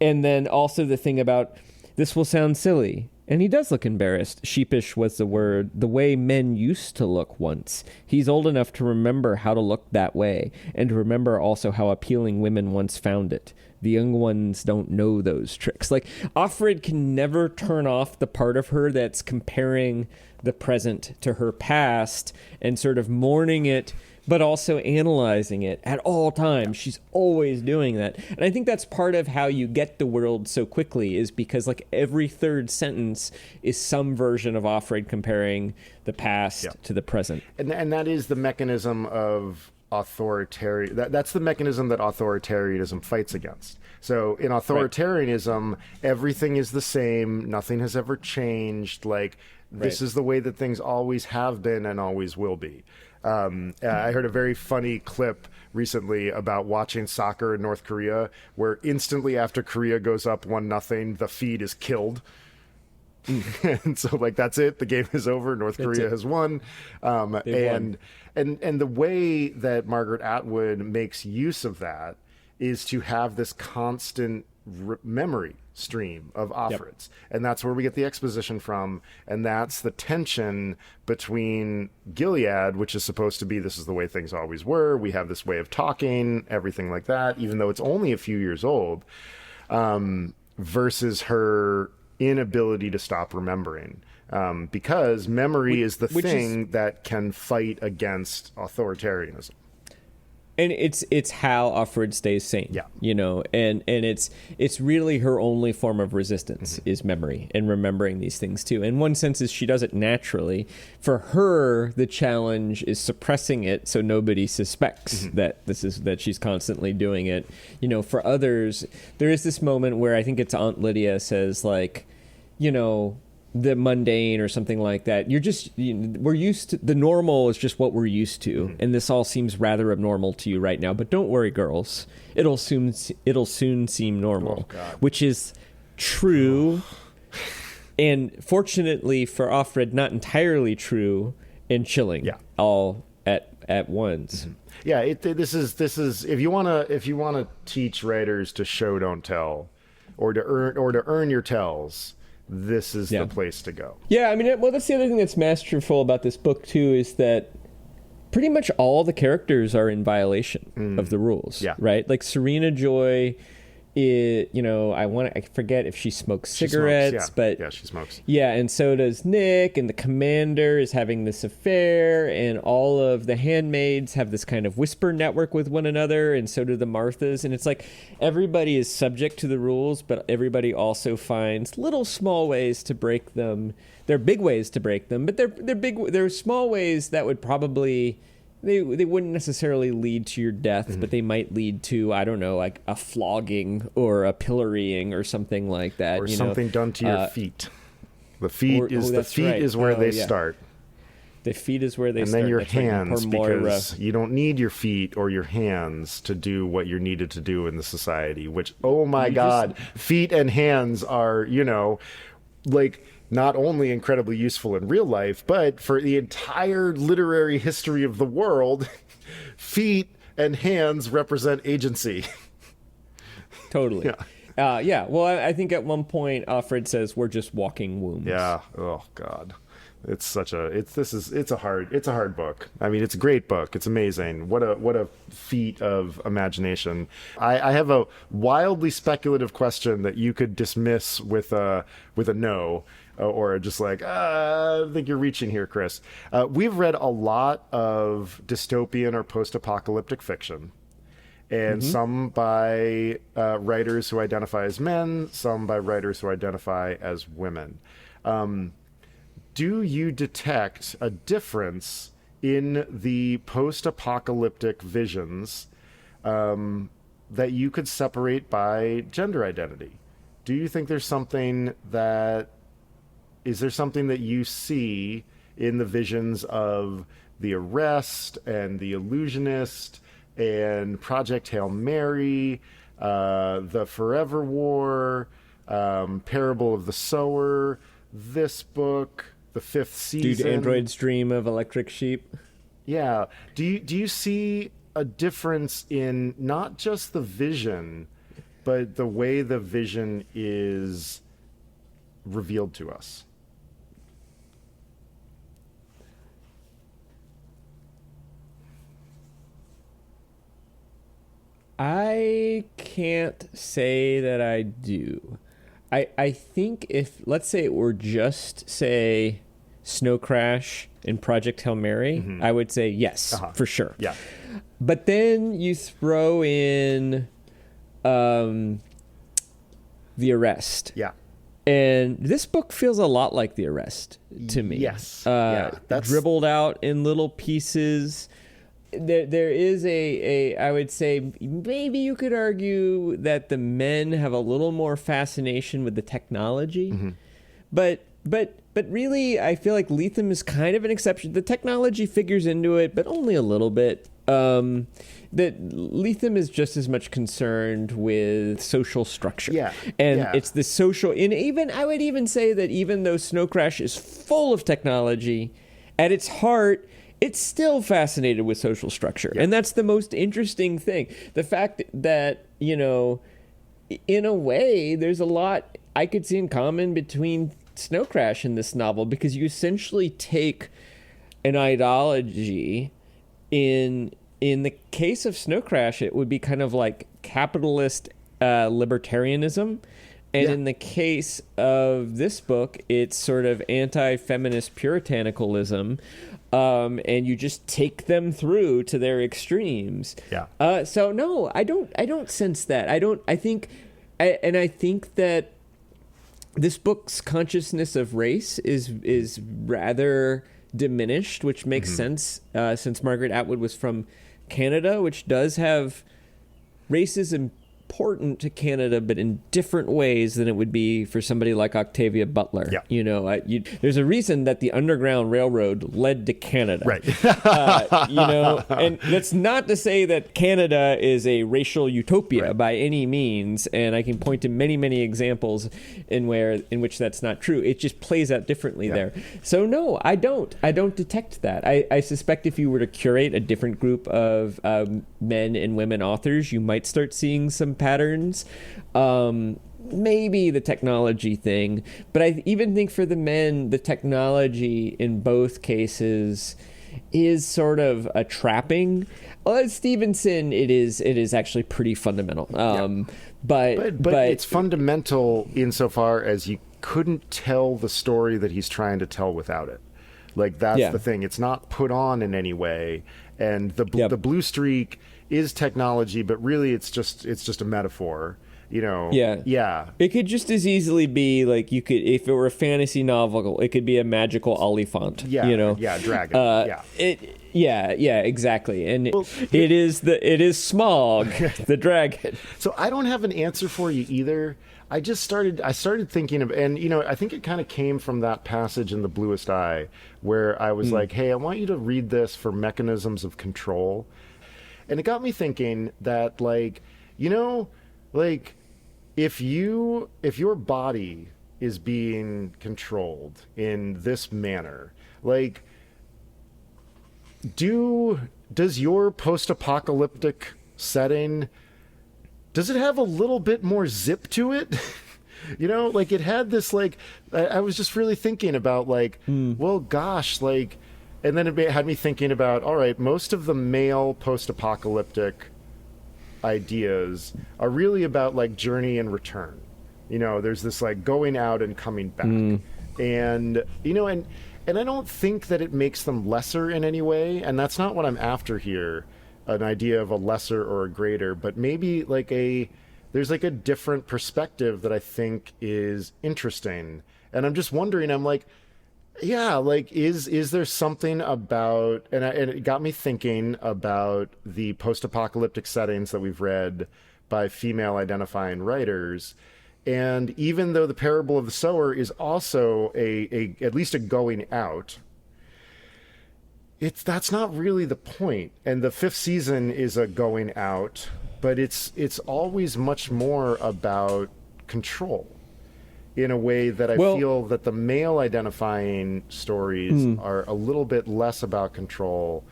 And then also the thing about this will sound silly. And he does look embarrassed. Sheepish was the word, the way men used to look once. He's old enough to remember how to look that way and to remember also how appealing women once found it. The young ones don't know those tricks. Like, Offred can never turn off the part of her that's comparing the present to her past and sort of mourning it, but also analyzing it at all times. She's always doing that. And I think that's part of how you get the world so quickly is because, like, every third sentence is some version of Offred comparing the past to the present. And that is the mechanism of that's the mechanism that authoritarianism fights against. So in authoritarianism, everything is the same. Nothing has ever changed. Like, this is the way that things always have been and always will be. I heard a very funny clip recently about watching soccer in North Korea, where instantly after Korea goes up 1-0, the feed is killed. And so, like, that's it. The game is over. North Korea has won. And the way that Margaret Atwood makes use of that is to have this constant memory stream of Offred's. And that's where we get the exposition from. And that's the tension between Gilead, which is supposed to be, this is the way things always were. We have this way of talking, everything like that, even though it's only a few years old, versus her inability to stop remembering. Because memory is the thing that can fight against authoritarianism. And it's how Offred stays sane, you know, and it's really her only form of resistance is memory and remembering these things too. In one sense, is she does it naturally. For her, the challenge is suppressing it so nobody suspects that she's constantly doing it. You know, for others, there is this moment where I think it's Aunt Lydia says, like, you know, the mundane or something like that. We're used to, the normal is just what we're used to. And this all seems rather abnormal to you right now, but don't worry, girls. It'll soon seem normal, which is true. And fortunately for Offred, not entirely true and chilling all at once. Yeah. This is, if you want to teach writers to show, don't tell, or to earn your tells, this is the place to go. Yeah, I mean, well, that's the other thing that's masterful about this book, too, is that pretty much all the characters are in violation of the rules, right? Like, Serena Joy I forget if she smokes cigarettes, but yeah, she smokes. Yeah, and so does Nick, and the commander is having this affair, and all of the handmaids have this kind of whisper network with one another, and so do the Marthas, and it's like everybody is subject to the rules, but everybody also finds little small ways to break them. They're big ways to break them, but they're small ways that would probably. They wouldn't necessarily lead to your death, but they might lead to, I don't know, like a flogging or a pillorying or something like that. Or something done to your feet. The feet is where they start. The feet is where they start. And then your hands, because you don't need your feet or your hands to do what you're needed to do in the society, which, oh my God, feet and hands are, like... not only incredibly useful in real life, but for the entire literary history of the world, feet and hands represent agency. Totally. Yeah. Well, I think at one point, Offred says, "We're just walking wombs." Yeah. Oh God. It's a hard book. I mean, it's a great book. It's amazing. What a feat of imagination. I have a wildly speculative question that you could dismiss with a no. Or just like, I think you're reaching here, Chris. We've read a lot of dystopian or post-apocalyptic fiction, and some by writers who identify as men, some by writers who identify as women. Do you detect a difference in the post-apocalyptic visions that you could separate by gender identity? Do you think there's something that... Is there something that you see in the visions of The Arrest and The Illusionist and Project Hail Mary, The Forever War, Parable of the Sower, this book, The Fifth Season? Dude, Android's Dream of Electric Sheep? Yeah. Do you see a difference in not just the vision, but the way the vision is revealed to us? I can't say that I do. I think if, let's say it were just, say, Snow Crash and Project Hail Mary, I would say yes, for sure. Yeah. But then you throw in The Arrest. Yeah. And this book feels a lot like The Arrest to me. Yes. That's dribbled out in little pieces. There is I would say maybe you could argue that the men have a little more fascination with the technology, but really I feel like Lethem is kind of an exception. The technology figures into it, but only a little bit. That Lethem is just as much concerned with social structure, it's the social. And even I would even say that even though Snow Crash is full of technology, at its heart, it's still fascinated with social structure. And that's the most interesting thing. The fact that, in a way, there's a lot I could see in common between Snow Crash and this novel, because you essentially take an ideology. In the case of Snow Crash, it would be kind of like capitalist libertarianism. And in the case of this book, it's sort of anti-feminist puritanicalism. And you just take them through to their extremes. Yeah. So no, I don't sense that. I think that this book's consciousness of race is rather diminished, which makes sense since Margaret Atwood was from Canada, which does have racism important to Canada, but in different ways than it would be for somebody like Octavia Butler. Yeah. There's a reason that the Underground Railroad led to Canada. Right. And that's not to say that Canada is a racial utopia by any means, and I can point to many, many examples in which that's not true. It just plays out differently there. So no, I don't detect that. I suspect if you were to curate a different group of men and women authors, you might start seeing some patterns. Maybe the technology thing, but I even think for the men, the technology in both cases is sort of a trapping. Well, Stevenson, it is actually pretty fundamental. But it's fundamental insofar as you couldn't tell the story that he's trying to tell without it. Like, that's the thing. It's not put on in any way. And the blue streak is technology, but really it's just a metaphor. Yeah. It could just as easily be like, you could, if it were a fantasy novel, it could be a magical Oliphant. Dragon. Exactly. And it is Smaug, the dragon. So I don't have an answer for you either. I started thinking of, and I think it kind of came from that passage in The Bluest Eye where I was like, hey, I want you to read this for mechanisms of control. And it got me thinking that, like, if your body is being controlled in this manner, like, does your post-apocalyptic setting, does it have a little bit more zip to it? Like, it had this, like, I was just really thinking about, like, well, gosh, like, and then it had me thinking about, all right, most of the male post-apocalyptic ideas are really about, like, journey and return. There's this, like, going out and coming back. And I don't think that it makes them lesser in any way, and that's not what I'm after here, an idea of a lesser or a greater, but maybe like there's like a different perspective that I think is interesting. And I'm just wondering, I'm like, yeah, like, is there something about, and it got me thinking about the post-apocalyptic settings that we've read by female identifying writers. And even though the parable of the sower is also at least a going out, that's not really the point. And the fifth season is a going out, but it's always much more about control in a way that I feel that the male identifying stories are a little bit less about control.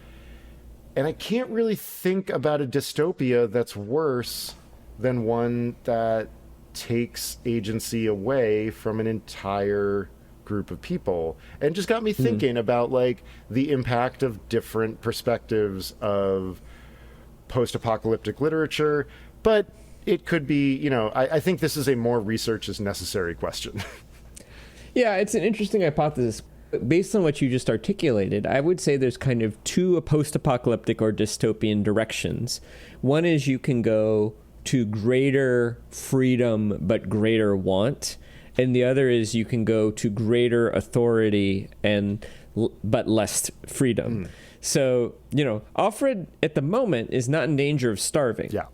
And I can't really think about a dystopia that's worse than one that takes agency away from an entire group of people. And just got me thinking about, like, the impact of different perspectives of post-apocalyptic literature. But it could be, I think this is a more research is necessary question. Yeah, it's an interesting hypothesis. Based on what you just articulated, I would say there's kind of two post-apocalyptic or dystopian directions. One is you can go to greater freedom but greater want, and the other is you can go to greater authority but less freedom. So, Offred at the moment is not in danger of starving. Yeah.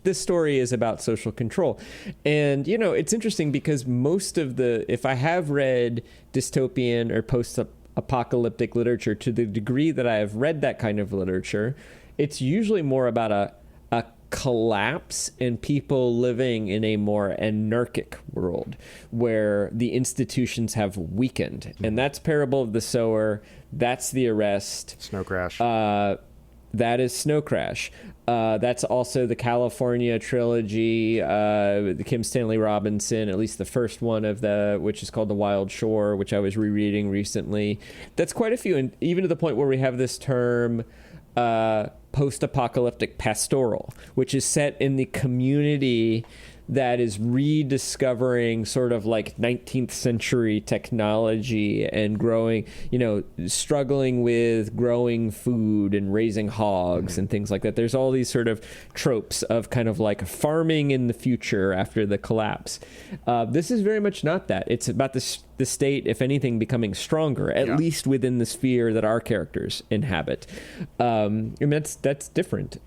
This story is about social control. And, it's interesting because if I have read dystopian or post-apocalyptic literature, to the degree that I have read that kind of literature, it's usually more about a collapse and people living in a more anarchic world where the institutions have weakened. And that's Parable of the Sower. That's The Arrest. Snow Crash. That is Snow Crash. That's also the California trilogy, the Kim Stanley Robinson, at least the first one which is called The Wild Shore, which I was rereading recently. That's quite a few, and even to the point where we have this term, post-apocalyptic pastoral, which is set in the community that is rediscovering sort of like 19th century technology and growing, struggling with growing food and raising hogs and things like that. There's all these sort of tropes of kind of like farming in the future after the collapse. This is very much not that. It's about the state, if anything, becoming stronger, at least within the sphere that our characters inhabit. And that's different.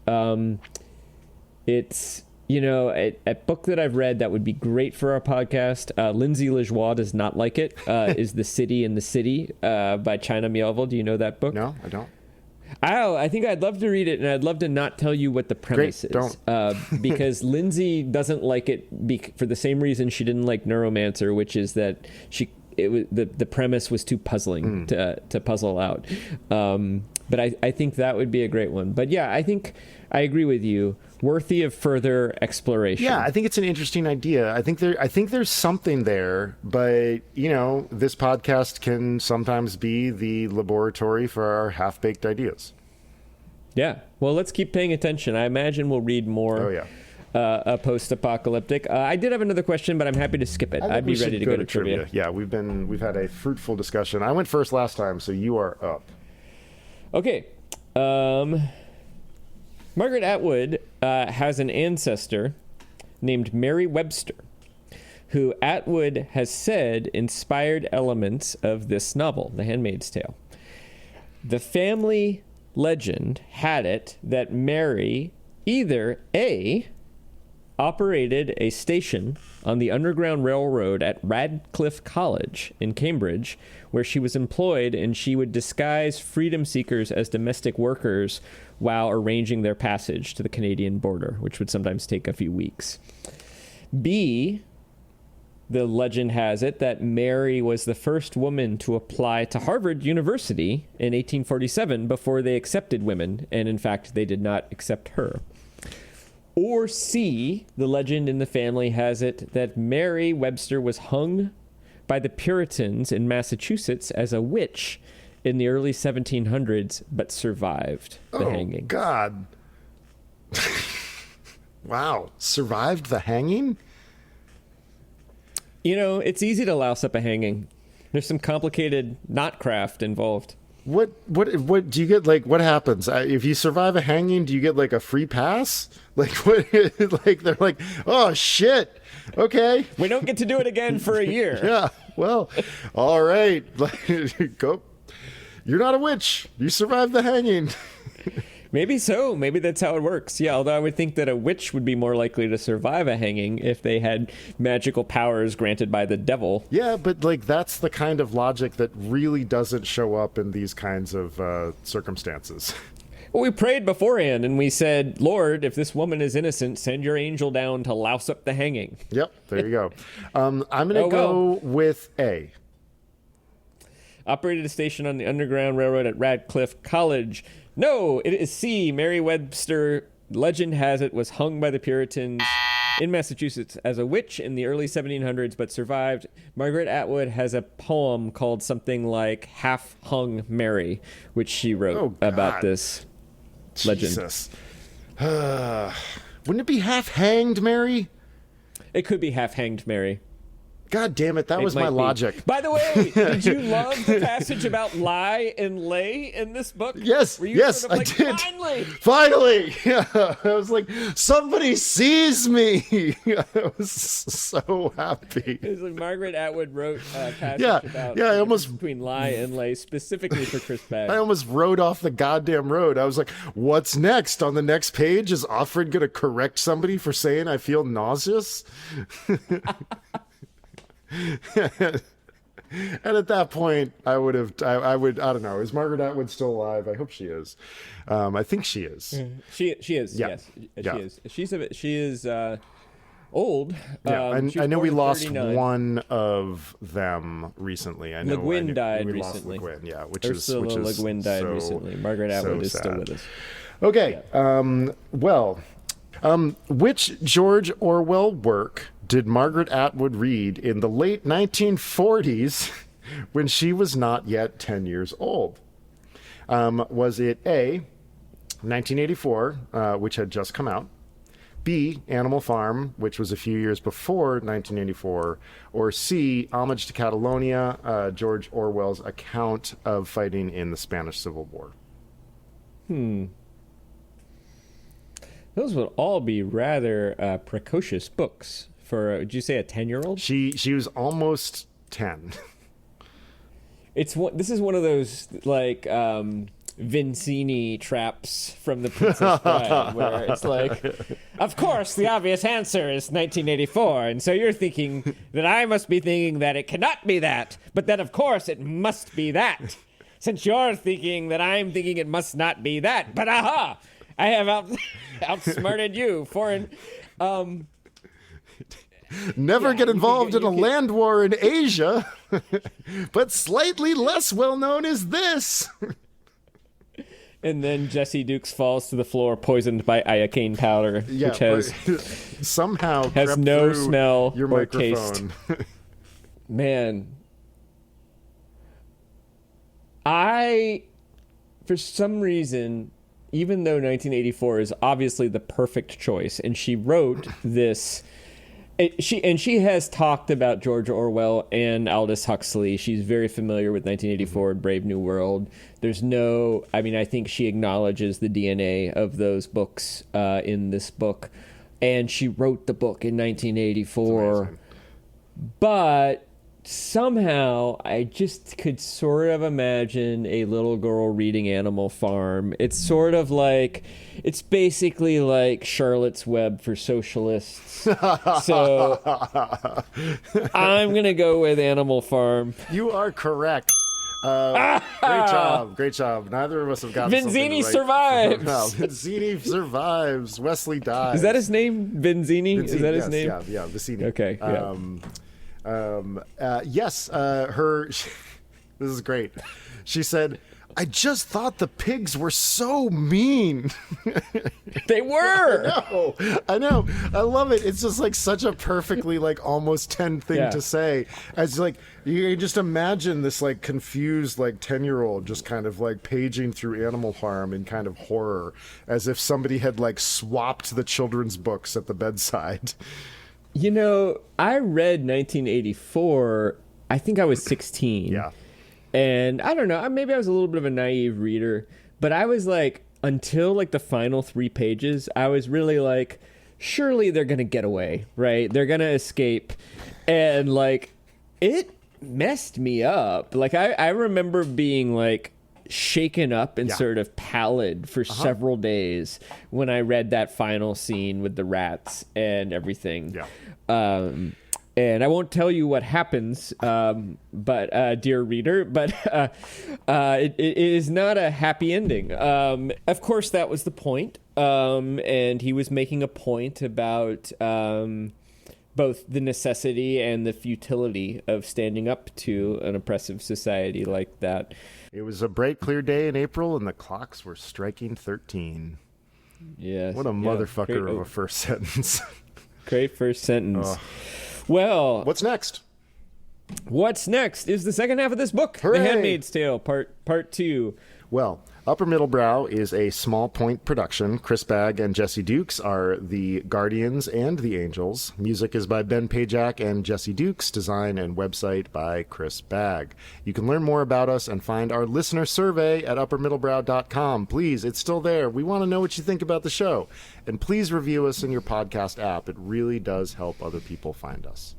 It's, a book that I've read that would be great for our podcast. Lindsay Lajoie does not like it. Is The City in the City by China Miéville. Do you know that book? No, I don't. I think I'd love to read it, and I'd love to not tell you what the premise is. Because Lindsay doesn't like it for the same reason she didn't like Neuromancer, which is that the premise was too puzzling to puzzle out. But I think that would be a great one. But yeah, I think I agree with you. Worthy of further exploration. Yeah, I think it's an interesting idea. I think there's something there, but this podcast can sometimes be the laboratory for our half-baked ideas. Yeah. Well, let's keep paying attention. I imagine we'll read more. Oh yeah. Post-apocalyptic. I did have another question, but I'm happy to skip it. I'd be ready to go to trivia. Yeah, we've had a fruitful discussion. I went first last time, so you are up. Okay. Margaret Atwood has an ancestor named Mary Webster, who Atwood has said inspired elements of this novel, The Handmaid's Tale. The family legend had it that Mary either A, operated a station on the Underground Railroad at Radcliffe College in Cambridge, where she was employed and she would disguise freedom seekers as domestic workers while arranging their passage to the Canadian border, which would sometimes take a few weeks. B, the legend has it that Mary was the first woman to apply to Harvard University in 1847 before they accepted women, and in fact, they did not accept her. Or C, the legend in the family has it that Mary Webster was hung by the Puritans in Massachusetts as a witch in the early 1700s, but survived the hanging. Oh, God. Wow. Survived the hanging? It's easy to louse up a hanging. There's some complicated knotcraft involved. What do you get? Like, what happens if you survive a hanging? Do you get like a free pass? Like, what? Like, they're like, oh shit, okay, we don't get to do it again for a year. Yeah, well, all right, go. You're not a witch. You survived the hanging. Maybe so. Maybe that's how it works. Yeah, although I would think that a witch would be more likely to survive a hanging if they had magical powers granted by the devil. Yeah, but like that's the kind of logic that really doesn't show up in these kinds of circumstances. Well, we prayed beforehand and we said, Lord, if this woman is innocent, send your angel down to louse up the hanging. Yep, there you go. I'm going to go with A. Operated a station on the Underground Railroad at Radcliffe College. No, it is C. Mary Webster, legend has it, was hung by the Puritans in Massachusetts as a witch in the early 1700s, but survived. Margaret Atwood has a poem called something like Half Hung Mary, which she wrote about this legend. Jesus. Wouldn't it be half hanged Mary? It could be Half Hanged Mary. God damn it, that was my logic. By the way, did you love the passage about lie and lay in this book? Yes, yes, I did. Finally! Yeah, I was like, somebody sees me! I was so happy. It was like Margaret Atwood wrote a passage about I almost between lie and lay, specifically for Chris Bagg. I almost rode off the goddamn road. I was like, what's next? On the next page, is Offred going to correct somebody for saying I feel nauseous? And at that point, I would, I don't know. Is Margaret Atwood still alive? I hope she is. I think she is. She is. Yeah. Yes, she is. She is old. Yeah, I know we lost one of them recently. I know Le Guin died recently. Lost Le Guin, yeah, Ursula Le Guin died recently. Margaret Atwood is still with us. Okay. Yeah. Which George Orwell work did Margaret Atwood read in the late 1940s when she was not yet 10 years old? Was it A, 1984, which had just come out, B, Animal Farm, which was a few years before 1984, or C, Homage to Catalonia, George Orwell's account of fighting in the Spanish Civil War? Those would all be rather precocious books for, would you say, a 10-year-old? She was almost 10. This is one of those, like, Vincini traps from The Princess Bride, where it's like, of course, the obvious answer is 1984, and so you're thinking that I must be thinking that it cannot be that, but that, of course, it must be that. Since you're thinking that I'm thinking it must not be that, but aha! I have outsmarted you, foreign. Never get involved in a land war in Asia, but slightly less well known is this. And then Jesse Dukes falls to the floor poisoned by iocane powder, which has somehow has no smell your or microphone. taste. Man, for some reason, even though 1984 is obviously the perfect choice, and she wrote this. She has talked about George Orwell and Aldous Huxley. She's very familiar with 1984 and Brave New World. I think she acknowledges the DNA of those books in this book. And she wrote the book in 1984. But somehow I just could sort of imagine a little girl reading Animal Farm. It's basically like Charlotte's Web for socialists. So I'm going to go with Animal Farm. You are correct. Great job. Neither of us have gotten Vinzini right. survives. No, Vinzini survives. Wesley dies. Is that his name? Vinzini? Is that his name? Yeah, Vicini. Okay. Yeah. Yes, this is great. She said, I just thought the pigs were so mean. They were. I know. I love it. It's just like such a perfectly like almost 10 thing to say. As like you can just imagine this like confused like 10-year-old just kind of like paging through Animal Farm in kind of horror, as if somebody had like swapped the children's books at the bedside. You know, I read 1984. I think I was 16. Yeah. And I don't know, maybe I was a little bit of a naive reader, but I was like, until like the final 3 pages, I was really like, surely they're going to get away, right? They're going to escape. And like, it messed me up. Like, I remember being like shaken up and sort of pallid for several days when I read that final scene with the rats and everything. Yeah. And I won't tell you what happens, but dear reader, but it is not a happy ending. Of course, that was the point. And he was making a point about both the necessity and the futility of standing up to an oppressive society like that. It was a bright, clear day in April, and the clocks were striking 13. Yes. What a motherfucker of a first sentence. Great first sentence. Well, what's next? What's next is the second half of this book, Hooray! The Handmaid's Tale, part 2. Well, Upper Middle Brow is a small point production. Chris Bagg and Jesse Dukes are the guardians and the angels. Music is by Ben Pajak and Jesse Dukes. Design and website by Chris Bagg. You can learn more about us and find our listener survey at uppermiddlebrow.com. Please, it's still there. We want to know what you think about the show. And please review us in your podcast app. It really does help other people find us.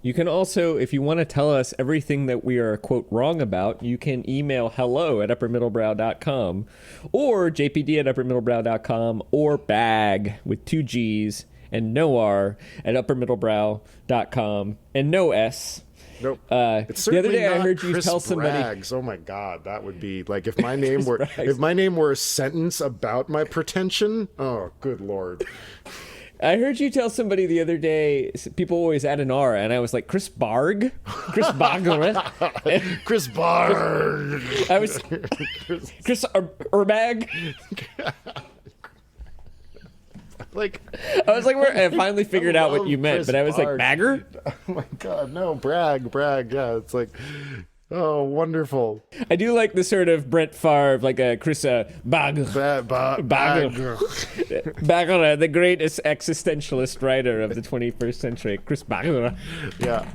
You can also, if you want to tell us everything that we are, quote, wrong about, you can email hello@uppermiddlebrow.com or jpd@uppermiddlebrow.com or bag with 2 G's and no R at uppermiddlebrow.com and no S. Nope. It's the other day I heard you Chris tell somebody. Braggs. Oh my God, that would be like if my name were a sentence about my pretension. Oh, good Lord. I heard you tell somebody the other day, people always add an R, and I was like, Chris Barg? Chris Barg? Chris Barg. I was... Chris Urbag? Like, I was like, I finally figured out what you meant, Chris but I was Barg. like, Bagger? Oh my God, no, brag, yeah, it's like... Oh, wonderful. I do like the sort of Brent Favre, like a Chris Bag. The greatest existentialist writer of the 21st century, Chris Bag. Yeah.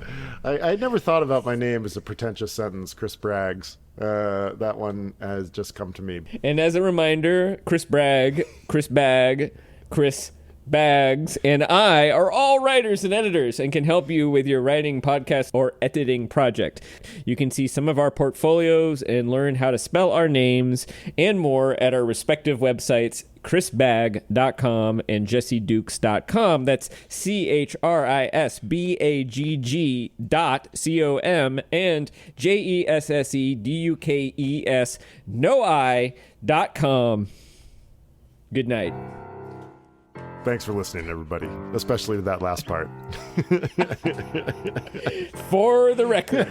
I never thought about my name as a pretentious sentence, Chris Braggs. That one has just come to me. And as a reminder, Chris Bragg, Chris Bagg, Chris Bags, and I are all writers and editors and can help you with your writing, podcast, or editing project. You can see some of our portfolios and learn how to spell our names and more at our respective websites, chrisbagg.com and jessedukes.com. That's CHRISBAGG.com and JESSEDUKES noI.com. Good night. Thanks for listening, everybody, especially to that last part. For the record.